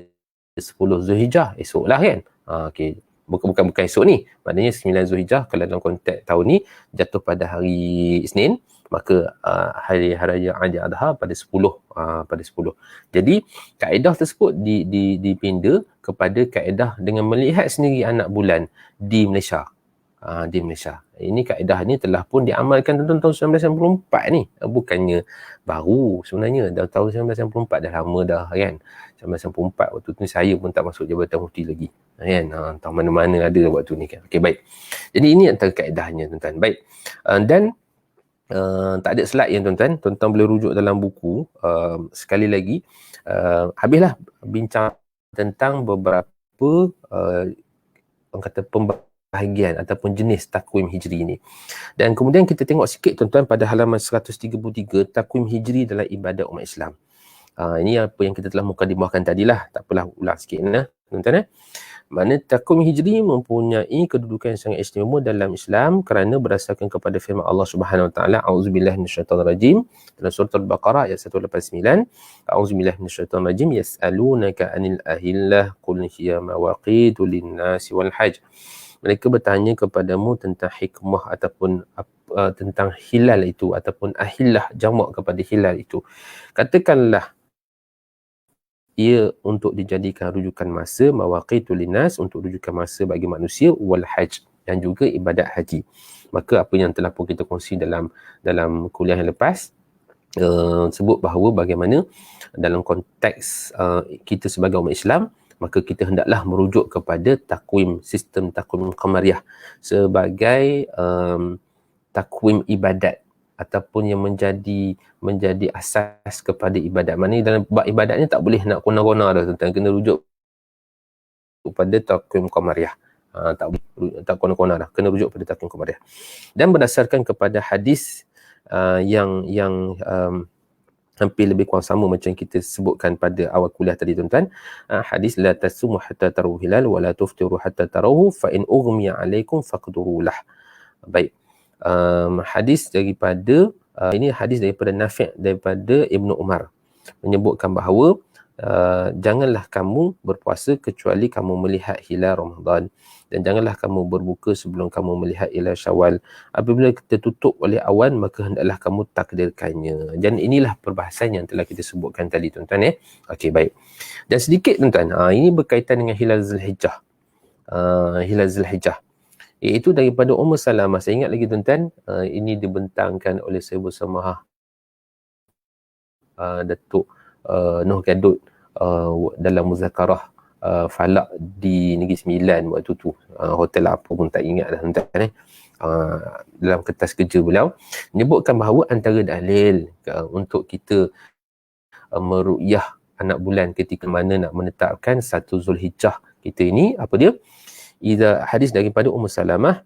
10 Zulhijjah, esoklah kan. Okey, bukan esok ni. Maknanya 9 Zulhijjah kalau dalam konteks tahun ni jatuh pada hari Isnin, maka hari raya Aidil Adha pada 10. Jadi kaedah tersebut dipinda kepada kaedah dengan melihat sendiri anak bulan di Malaysia. Di Malaysia. Ini kaedah ni telah pun diamalkan tahun 1994 ni. Bukannya baru sebenarnya. Tahun 1994 dah lama dah kan. 1994 waktu tu saya pun tak masuk Jabatan Mufti lagi. Kan? Tahu mana-mana ada waktu ni kan. Okey, baik. Jadi ini antara kaedahnya tuan-tuan. Baik. Dan tak ada slide yang tuan-tuan. Tuan-tuan boleh rujuk dalam buku. Sekali lagi. Habislah bincang tentang beberapa orang kata pembahagian ataupun jenis takwim hijri ini. Dan kemudian kita tengok sikit tuan-tuan pada halaman 133, takwim hijri dalam ibadat umat Islam. Ini apa yang kita telah mukadimahkan tadilah, tak apalah ulang sikit tuan-tuan. Maknanya takwim hijri mempunyai kedudukan yang sangat istimewa dalam Islam kerana berdasarkan kepada firman Allah Subhanahu Wa Taala, A'udzubillahi minasyaitonir rajim, dalam surah Al-Baqarah ayat 189, A'udzubillahi minasyaitonir rajim, yas'alunaka 'anil ahillah qul hiya mawaqitu lin-nasi wal hajj. Mereka bertanya kepadamu tentang hikmah ataupun tentang hilal itu ataupun ahillah, jamak kepada hilal itu. Katakanlah ia untuk dijadikan rujukan masa, mawaqitul linnas, untuk rujukan masa bagi manusia, wal hajj, dan juga ibadat haji. Maka apa yang telah pun kita kongsi dalam kuliah yang lepas, sebut bahawa bagaimana dalam konteks kita sebagai umat Islam, maka kita hendaklah merujuk kepada sistem takwim qamariyah sebagai takwim ibadat ataupun yang menjadi asas kepada ibadat. Maknanya dalam bab ibadatnya tak boleh nak kona-kona dah tuan-tuan, kena rujuk kepada takwim qamariyah. Tak kona-kona dah, kena rujuk pada takwim qamariyah. Dan berdasarkan kepada hadis yang hampir lebih kurang sama macam kita sebutkan pada awal kuliah tadi tuan-tuan, hadis la tasumu hatta taru hilal wa la tuftiru hatta taruhu fa in ughmiya alaikum faqdurulah. Baik. Hadis daripada ini hadis daripada Nafi' daripada Ibnu Umar menyebutkan bahawa janganlah kamu berpuasa kecuali kamu melihat hilal Ramadan, dan janganlah kamu berbuka sebelum kamu melihat hilal Syawal. Apabila tertutup oleh awan, maka hendaklah kamu takdirkannya. Dan inilah perbahasan yang telah kita sebutkan tadi tuan-tuan. Okey, baik. Dan sedikit tuan-tuan, ini berkaitan dengan hilal Zulhijjah. Hilal Zulhijjah, iaitu daripada Ummu Salamah. Saya ingat lagi tuan-tuan, ini dibentangkan oleh Sayyid Samahah Datuk Noh Gadut dalam muzakarah falak di Negeri Sembilan waktu tu, hotel apa pun tak ingat dah tuan-tuan. Dalam kertas kerja beliau menyebutkan bahawa antara dalil untuk kita meru'yah anak bulan ketika mana nak menetapkan 1 Zulhijjah kita ini, apa dia? Hadis daripada Ummu Salamah,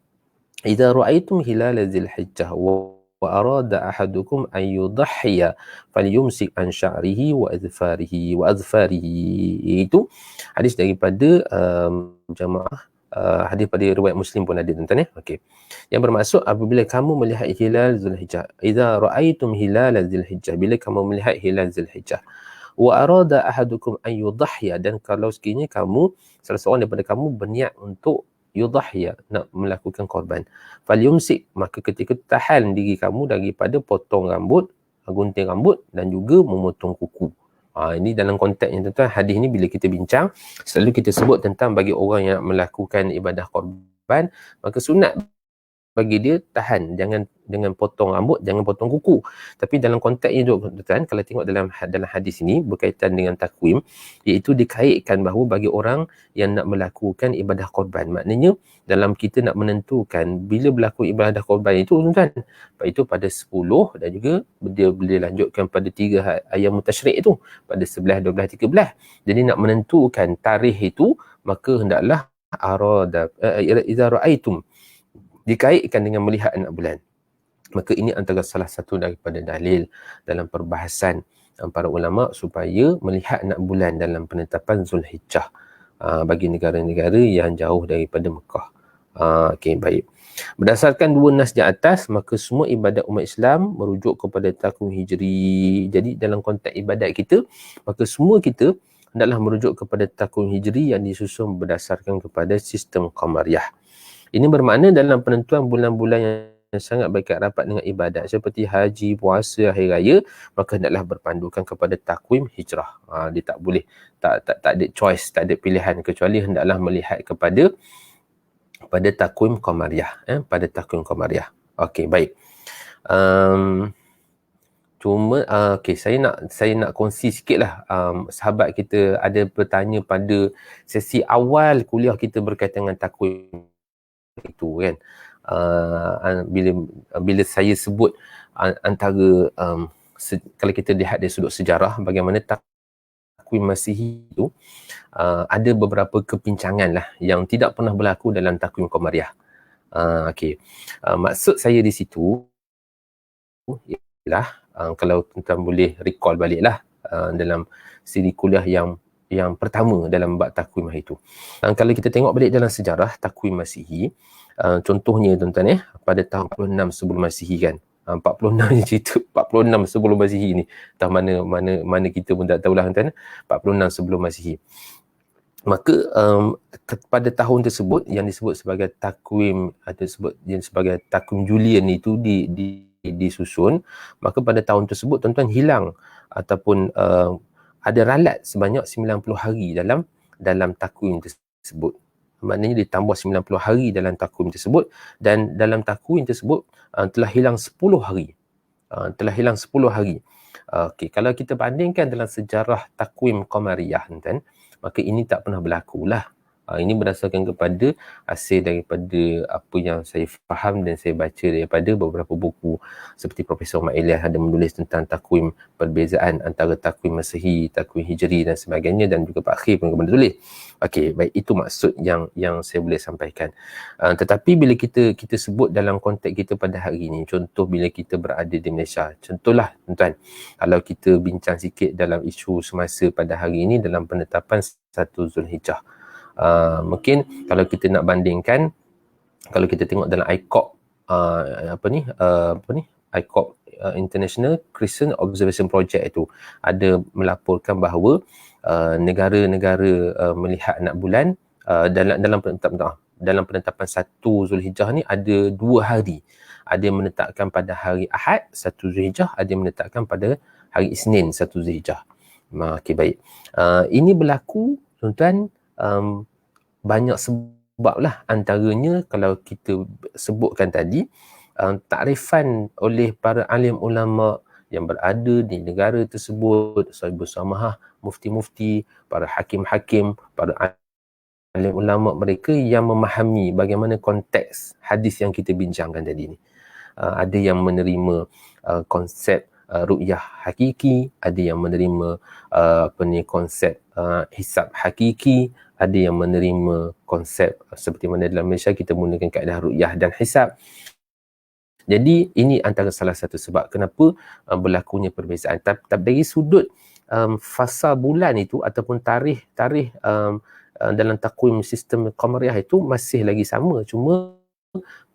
idza ra'aitum hilal Zulhijjah wa arada ahadukum an yudhhiya falyumsik an sya'rihi wa adfarihi. Itu hadis daripada jamaah, hadis pada riwayat Muslim pun ada tuan-tuan. Okey. Yang bermaksud apabila kamu melihat hilal Zulhijjah, idza ra'aitum hilal Zulhijjah, bila kamu melihat hilal Zulhijjah, wa arada ahadukum an yudhhiya, dan kalau sekiranya kamu, salah seorang daripada kamu berniat untuk yudhhiya, nak melakukan korban, falyumsik, maka ketika tahan diri kamu daripada potong rambut, gunting rambut, dan juga memotong kuku. Ini dalam konteks yang tuan-tuan, hadis ni bila kita bincang, selalu kita sebut tentang bagi orang yang melakukan ibadah korban, maka sunat bagi dia tahan, jangan potong rambut, jangan potong kuku. Tapi dalam konteks ini tuan-tuan, kalau tengok dalam hadis ini berkaitan dengan takwim, iaitu dikaitkan bahawa bagi orang yang nak melakukan ibadah korban, maknanya dalam kita nak menentukan bila berlaku ibadah korban itu tuan-tuan, itu pada 10 dan juga dia boleh lanjutkan pada 3 ayam tasyrik itu, pada 11, 12, 13. Jadi nak menentukan tarikh itu, maka hendaklah idza ra'aitum, dikaitkan dengan melihat anak bulan. Maka ini antara salah satu daripada dalil dalam perbahasan para ulama supaya melihat anak bulan dalam penetapan Zulhijjah bagi negara-negara yang jauh daripada Mekah. Okey, baik. Berdasarkan 2 nas di atas, maka semua ibadat umat Islam merujuk kepada takwim hijri. Jadi dalam konteks ibadat kita, maka semua kita hendaklah merujuk kepada takwim hijri yang disusun berdasarkan kepada sistem qamariyah. Ini bermakna dalam penentuan bulan-bulan yang sangat berkait rapat dengan ibadat seperti haji, puasa, hari raya, maka hendaklah berpandukan kepada takwim hijrah. Dia tak boleh, tak ada choice, tak ada pilihan, kecuali hendaklah melihat kepada takwim qamariyah, pada takwim qamariyah. Okey, baik. Saya nak kongsi sikitlah. Sahabat kita ada bertanya pada sesi awal kuliah kita berkaitan dengan takwim itu kan, bila saya sebut antara kalau kita lihat dari sudut sejarah bagaimana takwim Masihi itu, ada beberapa kepincangan lah yang tidak pernah berlaku dalam takwim qamariyah. Okey, maksud saya di situ ialah kalau tuan-tuan boleh recall baliklah dalam siri kuliah yang yang pertama dalam bab takwim hari itu. Kalau kita tengok balik dalam sejarah takwim Masihi, contohnya tuan-tuan pada tahun 46 sebelum Masihi kan. 46 ni cerita 46 sebelum Masihi ni. Entah mana kita pun tak tahulah tuan-tuan. 46 sebelum Masihi. Maka pada tahun tersebut yang disebut sebagai takwim atau yang sebagai takwim Julian itu disusun, maka pada tahun tersebut tuan-tuan hilang ataupun ada ralat sebanyak 90 hari dalam takwim tersebut. Maknanya ditambah 90 hari dalam takwim tersebut, dan dalam takwim tersebut telah hilang 10 hari. Telah hilang 10 hari. Okey, kalau kita bandingkan dalam sejarah takwim Qamariyah, tuan, maka ini tak pernah berlaku lah. Ini berdasarkan kepada hasil daripada apa yang saya faham dan saya baca daripada beberapa buku seperti Profesor Mat Ilyas ada menulis tentang takwim, perbezaan antara takwim Masehi, takwim Hijri dan sebagainya, dan juga Pak Akhir pun menulis. Okey, baik, itu maksud yang saya boleh sampaikan. Tetapi bila kita sebut dalam konteks kita pada hari ini, contoh bila kita berada di Malaysia, contohlah tuan-tuan, kalau kita bincang sikit dalam isu semasa pada hari ini dalam penetapan 1 Zulhijjah. Mungkin kalau kita nak bandingkan, kalau kita tengok dalam ICOP ICOP International Christian Observation Project itu ada melaporkan bahawa negara-negara melihat anak bulan dalam penetapan 1 Zulhijjah ni ada 2 hari. Ada yang menetapkan pada hari Ahad 1 Zulhijjah, ada yang menetapkan pada hari Isnin 1 Zulhijjah. Okey, baik. Ini berlaku tuan-tuan, banyak sebab lah. Antaranya kalau kita sebutkan tadi, takrifan oleh para alim ulama yang berada di negara tersebut, Sahibul Samahah, mufti-mufti, para hakim-hakim, para alim ulama mereka yang memahami bagaimana konteks hadis yang kita bincangkan tadi ni. Ada yang menerima konsep ru'yah hakiki, ada yang menerima konsep hisab hakiki, ada yang menerima konsep seperti mana dalam Malaysia kita menggunakan kaedah ru'yah dan hisab. Jadi ini antara salah satu sebab kenapa berlakunya perbezaan. Dari sudut fasa bulan itu ataupun tarikh dalam takwim sistem Qamariyah itu masih lagi sama, cuma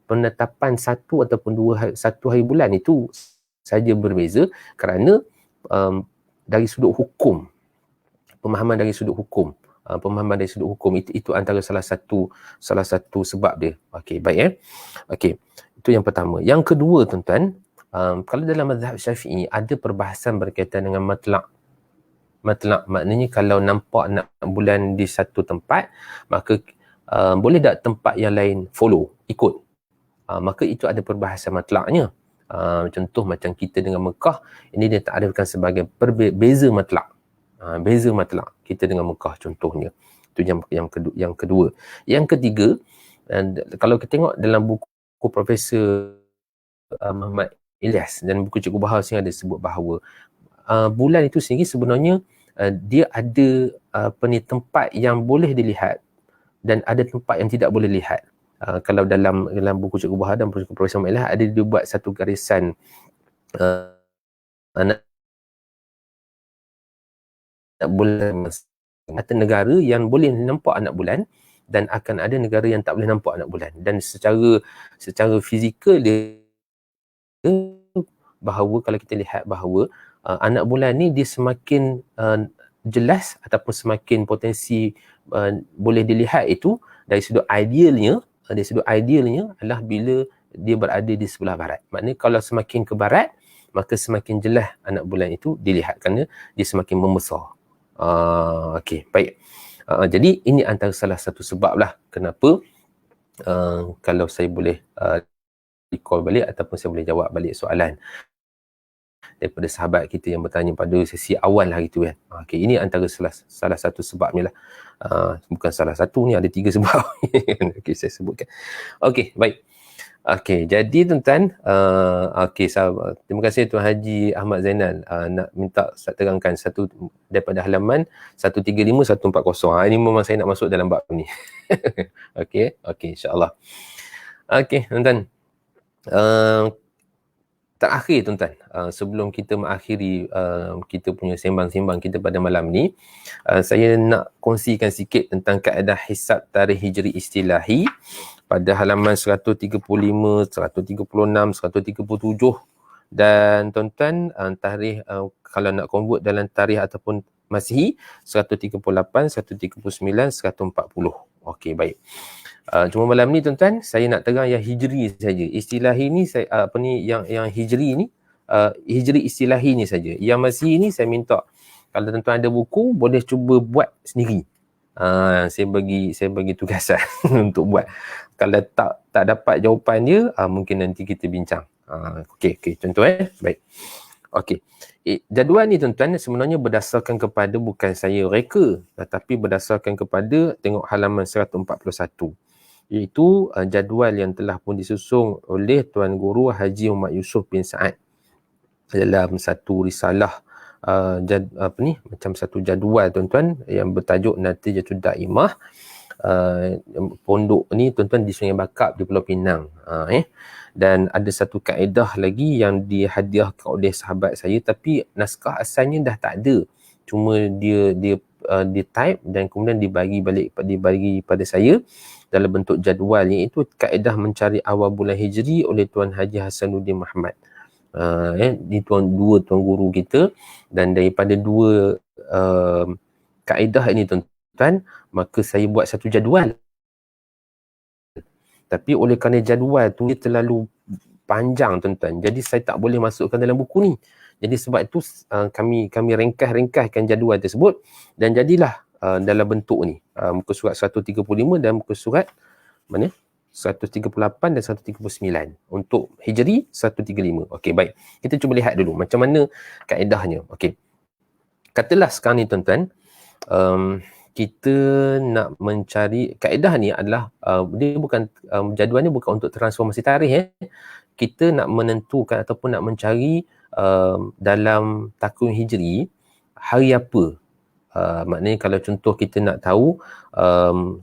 penetapan satu ataupun satu hari bulan itu saja berbeza kerana dari sudut hukum, pemahaman dari sudut hukum itu antara salah satu sebab dia. Okey, baik Okey, itu yang pertama. Yang kedua tuan-tuan, kalau dalam mazhab Syafi'i ada perbahasan berkaitan dengan matlaq, maknanya kalau nampak anak bulan di satu tempat, maka boleh tak tempat yang lain follow, ikut? Maka itu ada perbahasan matlaqnya. Contoh macam kita dengan Mekah, ini dia takrifkan sebagai beza matlaq. Beza matlaq kita dengan Mekah contohnya. Itu yang kedua. Yang ketiga, kalau kita tengok dalam buku Profesor Muhammad Ilyas dan buku Cikgu Bahar sini ada sebut bahawa bulan itu sendiri sebenarnya dia ada tempat yang boleh dilihat dan ada tempat yang tidak boleh lihat. Kalau dalam buku Cikgu Bahar dan buku Profesor Muhammad Ilyas ada dibuat satu garisan anak bulan, ada negara yang boleh nampak anak bulan dan akan ada negara yang tak boleh nampak anak bulan, dan secara fizikal dia bahawa kalau kita lihat bahawa anak bulan ni dia semakin jelas ataupun semakin potensi boleh dilihat itu dari sudut idealnya adalah bila dia berada di sebelah barat. Maknanya kalau semakin ke barat, maka semakin jelas anak bulan itu dilihat kerana dia semakin membesar. Okey, baik. Jadi ini antara salah satu sebab lah kenapa kalau saya boleh recall balik ataupun saya boleh jawab balik soalan daripada sahabat kita yang bertanya pada sesi awal hari tu kan. Okey, ini antara salah satu sebabnya lah. Bukan salah satu, ni ada 3 sebab. Okey, saya sebutkan. Okey, baik. Okey, jadi tuan-tuan, okey, sahabat, terima kasih Tuan Haji Ahmad Zainal nak minta saya terangkan satu daripada halaman 135 140. Ini memang saya nak masuk dalam bab ni. Okey, insya-Allah. Okey, tuan-tuan. terakhir tuan-tuan, sebelum kita mengakhiri kita punya sembang-sembang kita pada malam ni, saya nak kongsikan sikit tentang kaedah hisab tarikh hijri istilahi pada halaman 135, 136, 137. Dan tuan-tuan, tarikh kalau nak convert dalam tarikh ataupun Masihi 138, 139, 140. Okey, baik. Cuma malam ni tuan-tuan, saya nak terang yang hijri saja. Istilahi ni saya yang hijri ni, hijri istilahi ni saja. Yang Masihi ni saya minta kalau tuan-tuan ada buku boleh cuba buat sendiri. Saya bagi tugasan untuk buat. Kalau tak dapat jawapan dia, mungkin nanti kita bincang. Okey, contoh baik. Okey. Jadual ni tuan-tuan sebenarnya berdasarkan kepada bukan saya reka, tetapi berdasarkan kepada tengok halaman 141. Iaitu jadual yang telah pun disusun oleh Tuan Guru Haji Muhammad Yusof bin Saad dalam satu risalah macam satu jadual tuan-tuan yang bertajuk Natijatul Daimah. Pondok ni tuan-tuan di Sungai Bakap di Pulau Pinang. Dan ada satu kaedah lagi yang dihadiahkan oleh sahabat saya, tapi naskah asalnya dah tak ada. Cuma dia type dan kemudian dibagi pada saya dalam bentuk jadual, iaitu kaedah mencari awal bulan Hijri oleh Tuan Haji Hasanuddin Muhammad. Di dua tuan guru kita, dan daripada dua kaedah ini tuan-tuan, maka saya buat satu jadual. Tapi oleh kerana jadual tu dia terlalu panjang tuan-tuan, jadi saya tak boleh masukkan dalam buku ni. Jadi sebab itu kami ringkaskan jadual tersebut dan jadilah dalam bentuk ni, muka surat 135 dan muka surat mana 138 dan 139 untuk Hijri 135. Okey, baik. Kita cuba lihat dulu macam mana kaedahnya. Okey. Katalah sekarang ni tuan-tuan, kita nak mencari kaedah ni adalah dia bukan jadual ni bukan untuk transformasi tarikh. Kita nak menentukan ataupun nak mencari dalam takwim Hijri hari apa. Maknanya kalau contoh kita nak tahu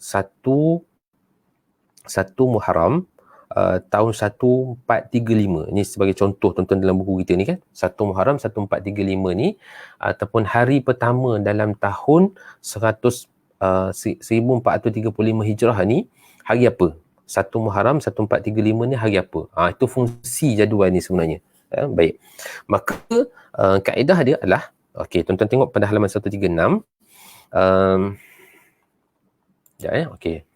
satu Muharram tahun 1435. Ini sebagai contoh tuan-tuan dalam buku kita ni kan. 1 Muharram 1435 ni ataupun hari pertama dalam tahun 1435 Hijrah ni hari apa? 1 Muharram 1435 ni hari apa? Itu fungsi jadual ni sebenarnya. Baik. Maka kaedah dia adalah, okey, tuan-tuan tengok pada halaman 136. Okey.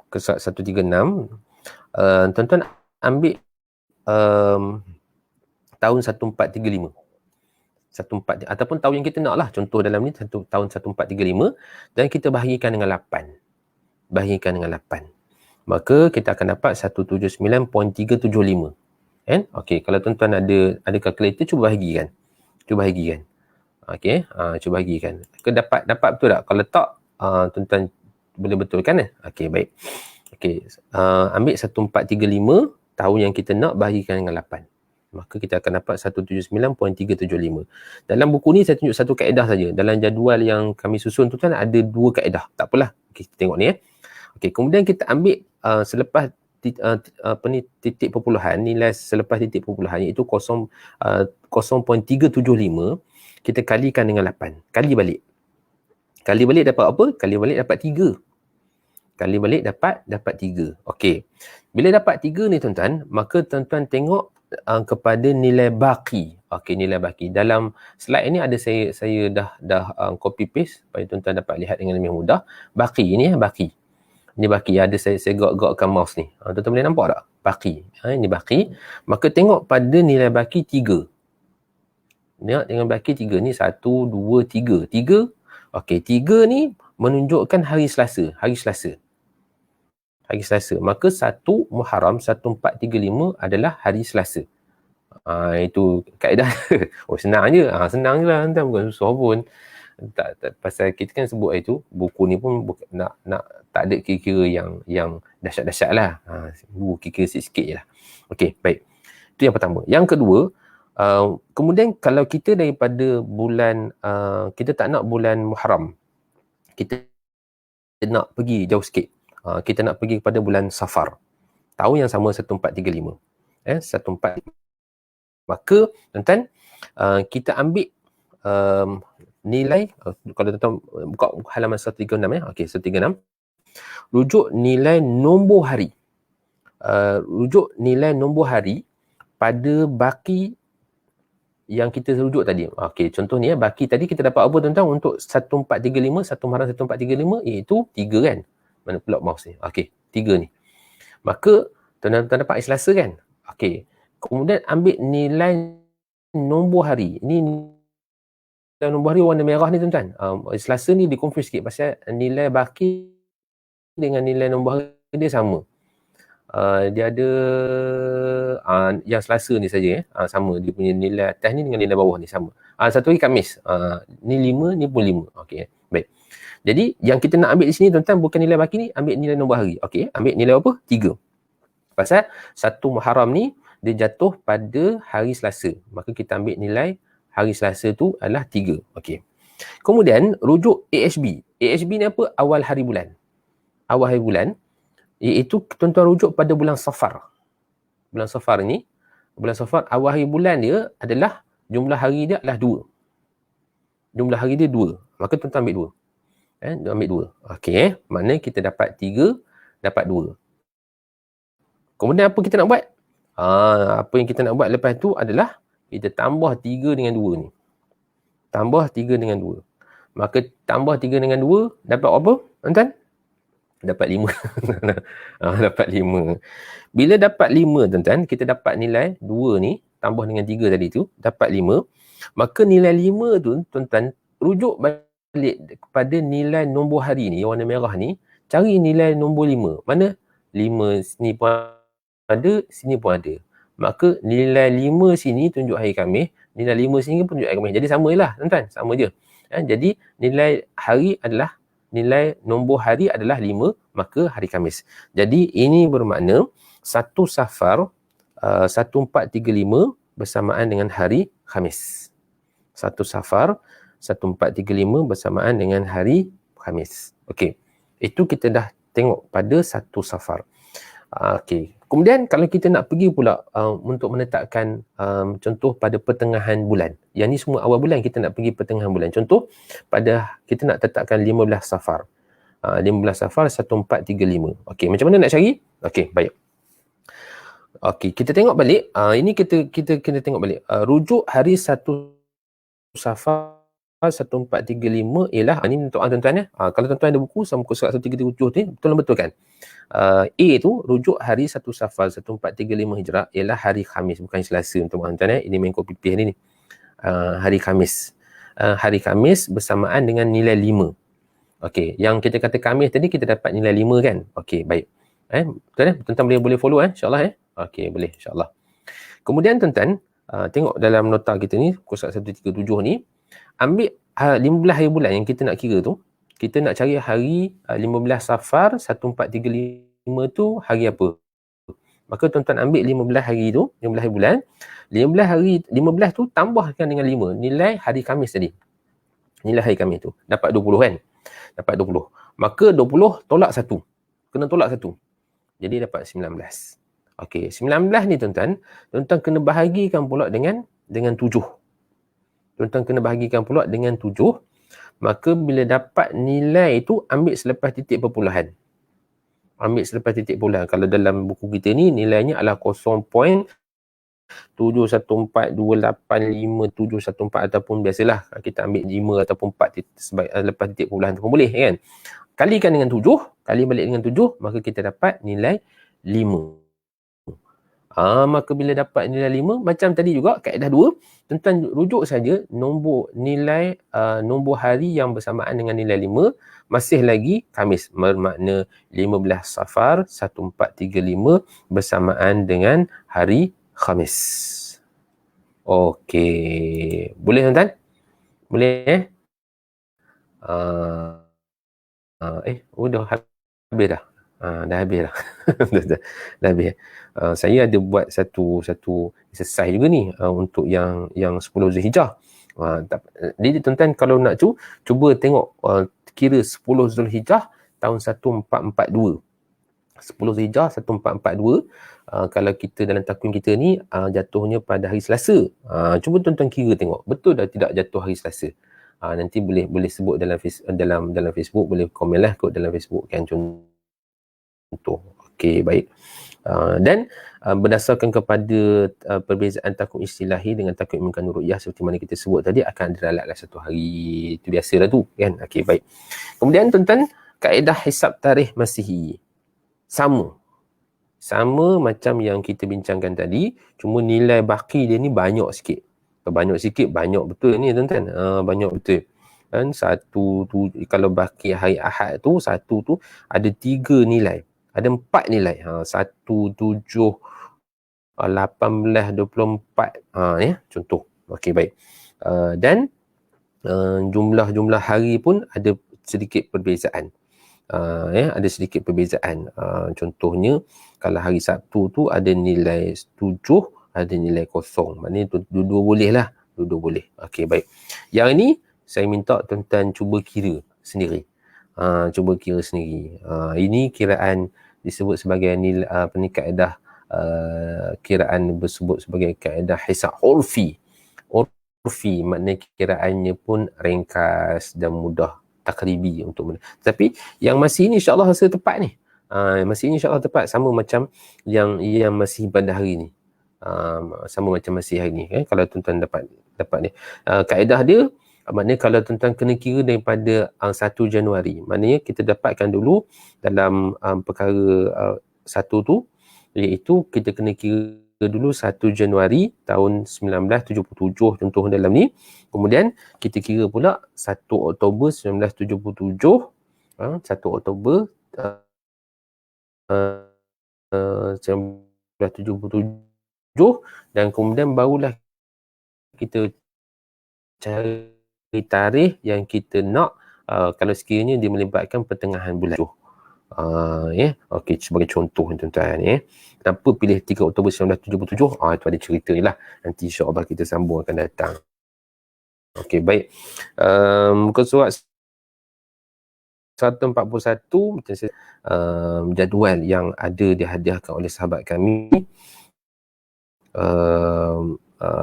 Ke 136. Tuan-tuan ambil tahun 1435. Ataupun tahun yang kita nak lah. Contoh dalam ni tahun 1435 dan kita bahagikan dengan 8. Maka kita akan dapat 179.375. Okey, kalau tuan-tuan ada kalkulator, cuba bahagikan. Okey, cuba bahagikan. Dapat betul tak? Kalau tak, tuan-tuan boleh betulkan. Okey, baik. Okey, ambil 1435 tahun yang kita nak, bahagikan dengan 8. Maka kita akan dapat 179.375. Dalam buku ni saya tunjuk satu kaedah saja. Dalam jadual yang kami susun tuan-tuan ada dua kaedah. Tak apalah. Okey, kita tengok ni. Okey, kemudian kita ambil selepas titik perpuluhan, nilai selepas titik perpuluhan iaitu 0.375, kita kalikan dengan 8. Kali balik dapat apa? Kali balik dapat 3. Okey. Bila dapat 3 ni tuan-tuan, maka tuan-tuan tengok kepada nilai baki. Okey, nilai baki. Dalam slide ini ada saya dah copy paste supaya tuan-tuan dapat lihat dengan lebih mudah. Baki ini baki. Ini baki, ada saya gerakkan mouse ni. Tuan-tuan boleh nampak tak? Baki. Ini baki. Maka tengok pada nilai baki 3. Tengok dengan baki 3 ni 1, 2, 3. 3. Okey, 3 ni menunjukkan hari Selasa. Maka 1 Muharram 1435 adalah hari Selasa. Itu kaedah. Senang je lah tuan, bukan susah pun. Tak pasal kita kan sebut itu, buku ni pun nak tak ada kira-kira yang dahsyat-dahsyat lah. Buku kira sikit je lah. Okey, baik. Itu yang pertama. Yang kedua, kemudian kalau kita daripada bulan, kita tak nak bulan Muharram, kita nak pergi jauh sikit. Kita nak pergi kepada bulan Safar. Tahun yang sama 1435. 1435 Maka tuan-tuan, kita ambil nilai, kalau tuan-tuan buka halaman 136 ya. Okey, 136. Rujuk nilai nombor hari. Rujuk nilai nombor hari pada baki yang kita rujuk tadi. Okey, contoh ni baki tadi kita dapat apa tuan-tuan untuk 1435, 1/1435 iaitu 3 kan. Mana pula mouse ni? Okey, 3 ni. Maka tuan-tuan dapat hari Selasa kan? Okey. Kemudian ambil nilai nombor hari. Ini nilai nombor hari warna merah ni tuan-tuan. Selasa ni dia confuse sikit pasal nilai baki dengan nilai nombor hari dia sama. Dia ada yang Selasa ni saja sama, dia punya nilai atas ni dengan nilai bawah ni sama. Satu hari Khamis, ni 5, ni pun 5. Okey, baik. Jadi yang kita nak ambil di sini tuan-tuan bukan nilai baki ni, ambil nilai nombor hari. Okey, ambil nilai apa? 3. Pasal 1 Muharram ni dia jatuh pada hari Selasa. Maka kita ambil nilai hari Selasa tu adalah 3. Okey. Kemudian rujuk AHB. AHB ni apa? Awal hari bulan. Awal hari bulan iaitu tuan-tuan rujuk pada bulan Safar. Bulan Safar ni, bulan Safar awal hari bulan dia adalah jumlah hari dia adalah 2. Jumlah hari dia 2. Maka tuan-tuan ambil 2. Ambil 2. Okey, maknanya kita dapat 3, dapat 2. Kemudian apa kita nak buat? Apa yang kita nak buat lepas tu adalah kita tambah 3 dengan 2 ni. Tambah 3 dengan 2. Maka tambah 3 dengan 2 dapat apa? Tuan-tuan? Dapat 5. Dapat 5. Bila dapat 5 tuan-tuan, kita dapat nilai 2 ni tambah dengan 3 tadi tu, dapat 5. Maka nilai 5 tu tuan-tuan rujuk balik kepada nilai nombor hari ni, warna merah ni, cari nilai nombor 5. Mana? 5 sini pun ada, sini pun ada. Maka nilai 5 sini tunjuk hari Khamis, nilai 5 sini pun tunjuk hari Khamis. Jadi sama lah tuan-tuan, sama je. Jadi nilai hari adalah, nilai nombor hari adalah 5, maka hari Khamis. Jadi ini bermakna 1 Safar 1435 bersamaan dengan hari Khamis. 1 Safar 1435 bersamaan dengan hari Khamis. Okey. Itu kita dah tengok pada 1 Safar. Okey. Kemudian kalau kita nak pergi pula untuk menetapkan contoh pada pertengahan bulan. Yang ni semua awal bulan, kita nak pergi pertengahan bulan. Contoh pada kita nak tetapkan 15 Safar. 15 Safar 1435. Okey, macam mana nak cari? Okey, baik. Okey, kita tengok balik. Ini kita kena tengok balik. Rujuk hari 1 Safar 1435 ialah ini untuk tuan-tuan ya. Kalau tuan-tuan ada buku sama muka surat 1337 ni, betul kan? A tu rujuk hari 1 Safar 1435 Hijrah ialah hari Khamis, bukan Selasa untuk tuan-tuan ya. Ini main copy paste ni. Hari Khamis. Hari Khamis bersamaan dengan nilai 5. Okey, yang kita kata Khamis tadi kita dapat nilai 5 kan? Okey, baik. Betul tuan-tuan boleh follow insya-Allah Okey, boleh insya-Allah. Kemudian tuan-tuan tengok dalam nota kita ni, muka surat 137 ni, ambil 15 hari bulan yang kita nak kira tu. Kita nak cari hari 15 Safar 1435 tu hari apa? Maka tuan-tuan ambil 15 hari tu, 15 hari bulan. 15 tu tambahkan dengan 5, nilai hari Khamis tadi. Nilai hari Khamis tu. Dapat 20 kan? Dapat 20. Maka 20 tolak 1. Kena tolak 1. Jadi dapat 19. Okey, 19 ni tuan-tuan kena bahagikan pula dengan 7. Tuan-tuan kena bahagikan pula dengan 7. Maka bila dapat nilai itu, ambil selepas titik perpuluhan. Ambil selepas titik perpuluhan. Kalau dalam buku kita ni, nilainya adalah 0.714285714 ataupun biasalah kita ambil 5 ataupun 4 lepas titik perpuluhan tu pun boleh kan. Kalikan dengan 7, kali balik dengan 7, maka kita dapat nilai 5. Maka bila dapat nilai 5, macam tadi juga kaedah 2, tuan-tuan rujuk saja nombor hari yang bersamaan dengan nilai 5, masih lagi Khamis, bermakna 15 Safar 1435 bersamaan dengan hari Khamis. Okey, boleh tuan-tuan? Boleh dah habis dah. Dah habis dah. dah habis. Saya ada buat satu exercise juga ni untuk yang 10 Zulhijjah. Jadi tuan-tuan kalau nak cuba tengok kira 10 Zulhijjah tahun 1442. 10 Zulhijjah 1442. Kalau kita dalam takwim kita ni jatuhnya pada hari Selasa. Cuba tuan-tuan kira tengok, betul dah tidak jatuh hari Selasa? Nanti boleh sebut dalam Facebook, boleh komen lah kot dalam Facebook kan, contoh. Okey, baik. Dan berdasarkan kepada perbezaan takwim istilahi dengan takwim imkan ru'yah seperti mana kita sebut tadi, akan diralatkan satu hari. Itu biasalah tu kan. Okey, baik. Kemudian tuan-tuan, kaedah hisab tarikh Masihi sama macam yang kita bincangkan tadi, cuma nilai baki dia ni banyak sikit. Banyak betul ni tuan-tuan. Banyak betul. Dan satu tu, kalau baki hari Ahad tu, satu tu ada 3 nilai. Ada 4 nilai. 1, 7, 18, 24. Ya, contoh. Okey, baik. Dan jumlah hari pun ada sedikit perbezaan. Ada sedikit perbezaan. Contohnya, kalau hari Sabtu tu ada nilai 7, ada nilai 0. Maknanya dua-dua boleh lah. Dua-dua boleh. Okey, baik. Yang ini, saya minta tuan-tuan cuba kira sendiri. Ini kiraan disebut sebagai nilai, kaedah kiraan disebut sebagai kaedah hisab urfi. Urfi maknanya kiraannya pun ringkas dan mudah takribi untuk tapi yang masih ni insya-Allah rasa tepat ni. Masih ni insya-Allah tepat, sama macam yang masih pada hari ni. Sama macam masih hari ni kalau tuan-tuan dapat ni. Kaedah dia maknanya kalau tuan-tuan kena kira daripada 1 Januari, maknanya kita dapatkan dulu dalam perkara 1 tu, iaitu kita kena kira dulu 1 Januari tahun 1977 contoh dalam ni. Kemudian kita kira pula 1 Oktober 1977, 1 Oktober 1977, dan kemudian barulah kita cari tarikh yang kita nak, kalau sekiranya dia melibatkan pertengahan bulan. Okey, sebagai contoh tuan-tuan kenapa pilih 3 Oktober 1977? Itu ada ceritanya lah, nanti insya-Allah kita sambung akan datang. Okey, baik. Muka surat 141 macam saya, jadual yang ada dihadiahkan oleh sahabat kami,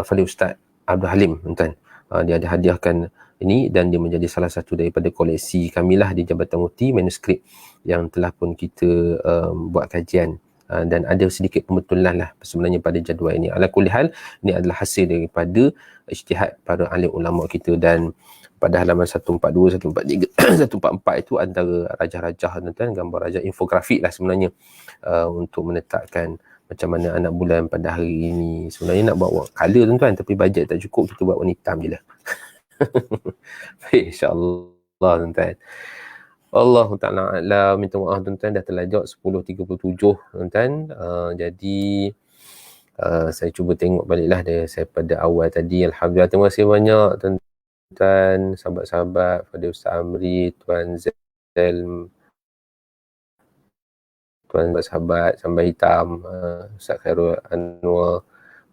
Fadil Ustaz Abdul Halim, tuan-tuan. Dia ada hadiahkan ini dan dia menjadi salah satu daripada koleksi kamilah di Jabatan Mufti, manuskrip yang telah pun kita buat kajian, dan ada sedikit pembetulan lah sebenarnya pada jadual ini. Ala kulli hal, ini adalah hasil daripada ijtihad para alim ulama kita, dan pada halaman 142, 143, 144 itu antara rajah-rajah tuan-tuan, gambar rajah infografik lah sebenarnya, untuk menetapkan macam mana anak bulan pada hari ini. Sebenarnya nak buat color tuan-tuan, tapi bajet tak cukup, kita buat warna hitam je lah. Baik, insya-Allah tuan-tuan. Allah Ta'ala a'lam. Minta maaf tuan-tuan, dah terlajak 10.37 tuan-tuan. Jadi saya cuba tengok baliklah saya pada awal tadi. Alhamdulillah, terima kasih banyak tuan-tuan, sahabat-sahabat, Fadil Ustaz Amri, Tuan Zel, Tuan sahabat Sampai Hitam, Ustaz Khairul Anwar,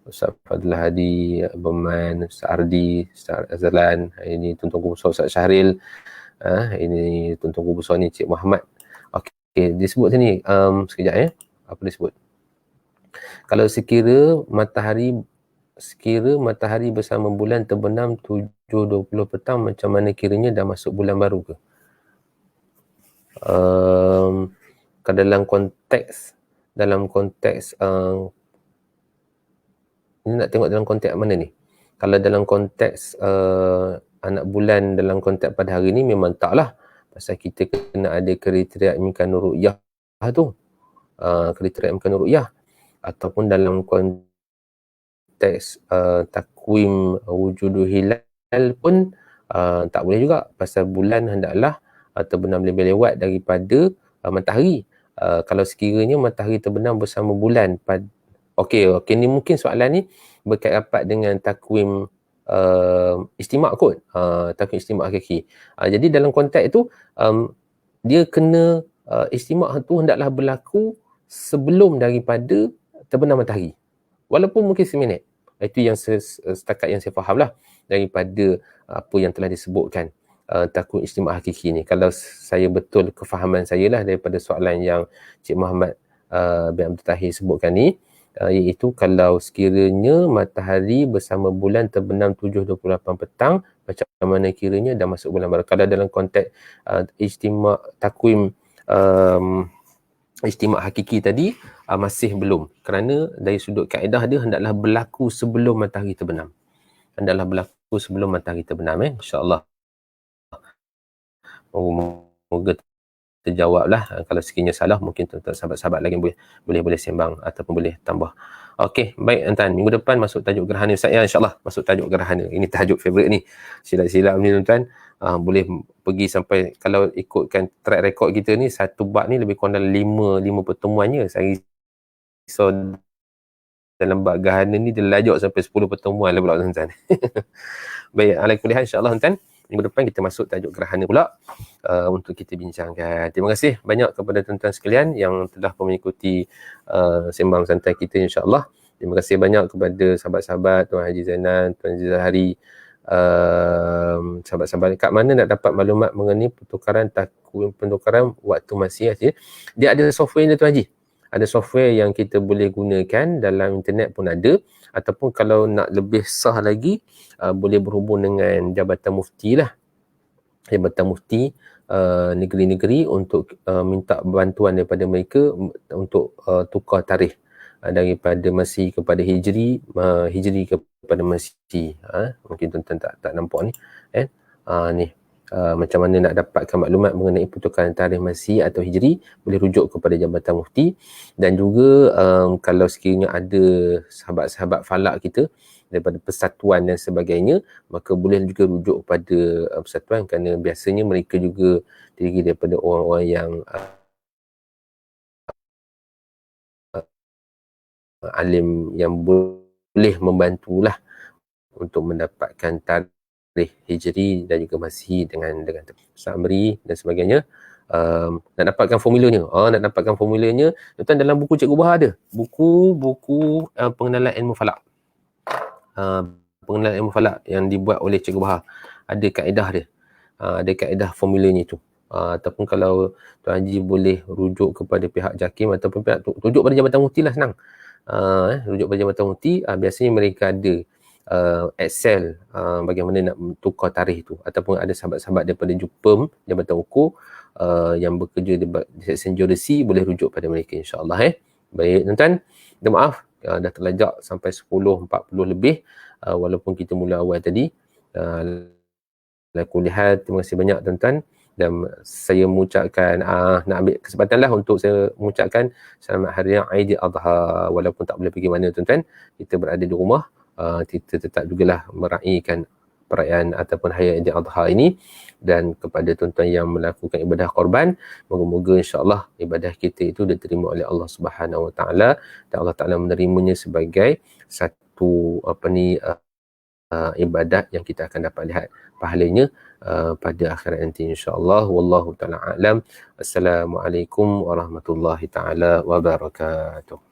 Ustaz Fadil Hadi, Berman, Ustaz Ardi, Ustaz Azlan, ini Tuan-Tuan Guru Besar Ustaz Syahril, ini Tuan-Tuan Guru Besar ni Cik Muhammad. Okey, disebut sini, sekejap apa disebut? Kalau sekira matahari bersama bulan terbenam 7.20 petang, macam mana kiranya dah masuk bulan baru ke? Dalam konteks ini nak tengok dalam konteks mana ni? Kalau dalam konteks anak bulan dalam konteks pada hari ni memang taklah, pasal kita kena ada kriteria imkan ru'yah tu, kriteria imkan ru'yah, ataupun dalam konteks takwim wujudul hilal pun tak boleh juga, pasal bulan hendaklah terbenam lebih lewat daripada matahari. Kalau sekiranya matahari terbenam bersama bulan pada okey, ni mungkin soalan ni berkait rapat dengan takwim istimak kot, takwim istimak hakiki. Jadi dalam konteks tu dia kena istimak tu hendaklah berlaku sebelum daripada terbenam matahari, walaupun mungkin seminit. Itu yang setakat yang saya faham lah daripada apa yang telah disebutkan takwim ijtima' hakiki ni. Kalau saya betul kefahaman saya lah daripada soalan yang Cik Muhammad bin Abdul Tahir sebutkan ni, iaitu kalau sekiranya matahari bersama bulan terbenam 7.28 petang, macam mana kiranya dah masuk bulan baru. Kalau dalam konteks ijtima' takwim ijtima' hakiki tadi, masih belum, kerana dari sudut kaedah dia hendaklah berlaku sebelum matahari terbenam. Hendaklah berlaku sebelum matahari terbenam, insya-Allah. Moga terjawablah. Kalau sekiranya salah, mungkin tuan-tuan sahabat-sahabat lagi boleh sembang ataupun boleh tambah. Okey, baik tuan-tuan. Minggu depan masuk tajuk gerhana Ustaz ya, insya-Allah masuk tajuk gerhana. Ini tajuk favourite ni. Silap-silap ni tuan-tuan. Boleh pergi sampai, kalau ikutkan track record kita ni, satu bab ni lebih kurang dalam 5 pertemuannya. Saya risau dalam bab gerhana ni dia lajak sampai 10 pertemuan lah pula tuan-tuan. Baik, alaikulihal insya-Allah tuan-tuan. Minggu depan kita masuk tajuk gerhana pula untuk kita bincangkan. Terima kasih banyak kepada tuan-tuan sekalian yang telah mengikuti sembang santai kita, insya-Allah. Terima kasih banyak kepada sahabat-sahabat Tuan Haji Zainan, Tuan Haji Zahari, sahabat-sahabat kat mana nak dapat maklumat mengenai pertukaran takwim pentukaran waktu Masiah. Dia ada software ni Tuan Haji. Ada software yang kita boleh gunakan dalam internet pun ada, ataupun kalau nak lebih sah lagi, boleh berhubung dengan Jabatan Mufti lah. Jabatan Mufti negeri-negeri untuk minta bantuan daripada mereka untuk tukar tarikh daripada Masih kepada Hijri, Hijri kepada Masih. Mungkin tuan-tuan tak nampak ni. Ni. Macam mana nak dapatkan maklumat mengenai pertukaran tarikh Masih atau Hijri, boleh rujuk kepada Jabatan Mufti. Dan juga kalau sekiranya ada sahabat-sahabat falak kita daripada persatuan dan sebagainya, maka boleh juga rujuk kepada persatuan, kerana biasanya mereka juga terdiri daripada orang-orang yang alim yang boleh membantulah untuk mendapatkan tarikh Hijri dan juga Masih dengan summary dan sebagainya. Nak dapatkan formulanya, tuan dalam buku Cikgu Bahar ada buku pengenalan ilmu falak, pengenalan ilmu falak yang dibuat oleh Cikgu Bahar, ada kaedah dia, ada kaedah formulanya tu. Ataupun kalau Tuan Haji boleh rujuk kepada pihak JAKIM ataupun pihak rujuk pada Jabatan Mufti lah, senang. Rujuk pada Jabatan Mufti, biasanya mereka ada Excel bagaimana nak tukar tarikh tu, ataupun ada sahabat-sahabat daripada JUPEM, Jabatan Ukur yang bekerja di Seksyen Geodesi, boleh rujuk pada mereka, insya-Allah. Baik tuan-tuan, minta maaf dah terlajak sampai 10.40 lebih, walaupun kita mula awal tadi. Alhamdulillah, terima kasih banyak tuan-tuan, dan saya mengucapkan nak ambil kesempatan lah untuk saya mengucapkan selamat hari raya Aidiladha. Walaupun tak boleh pergi mana tuan-tuan, kita berada di rumah, kita tetap jugalah meraihkan perayaan ataupun hari Aidiladha ini. Dan kepada tuan-tuan yang melakukan ibadah korban, moga-moga insya-Allah ibadah kita itu diterima oleh Allah Subhanahu Wa Taala, dan Allah Taala menerimanya sebagai satu ibadat yang kita akan dapat lihat pahalanya pada akhirat nanti, insya-Allah. Wallahu taala alam. Assalamualaikum warahmatullahi taala wabarakatuh.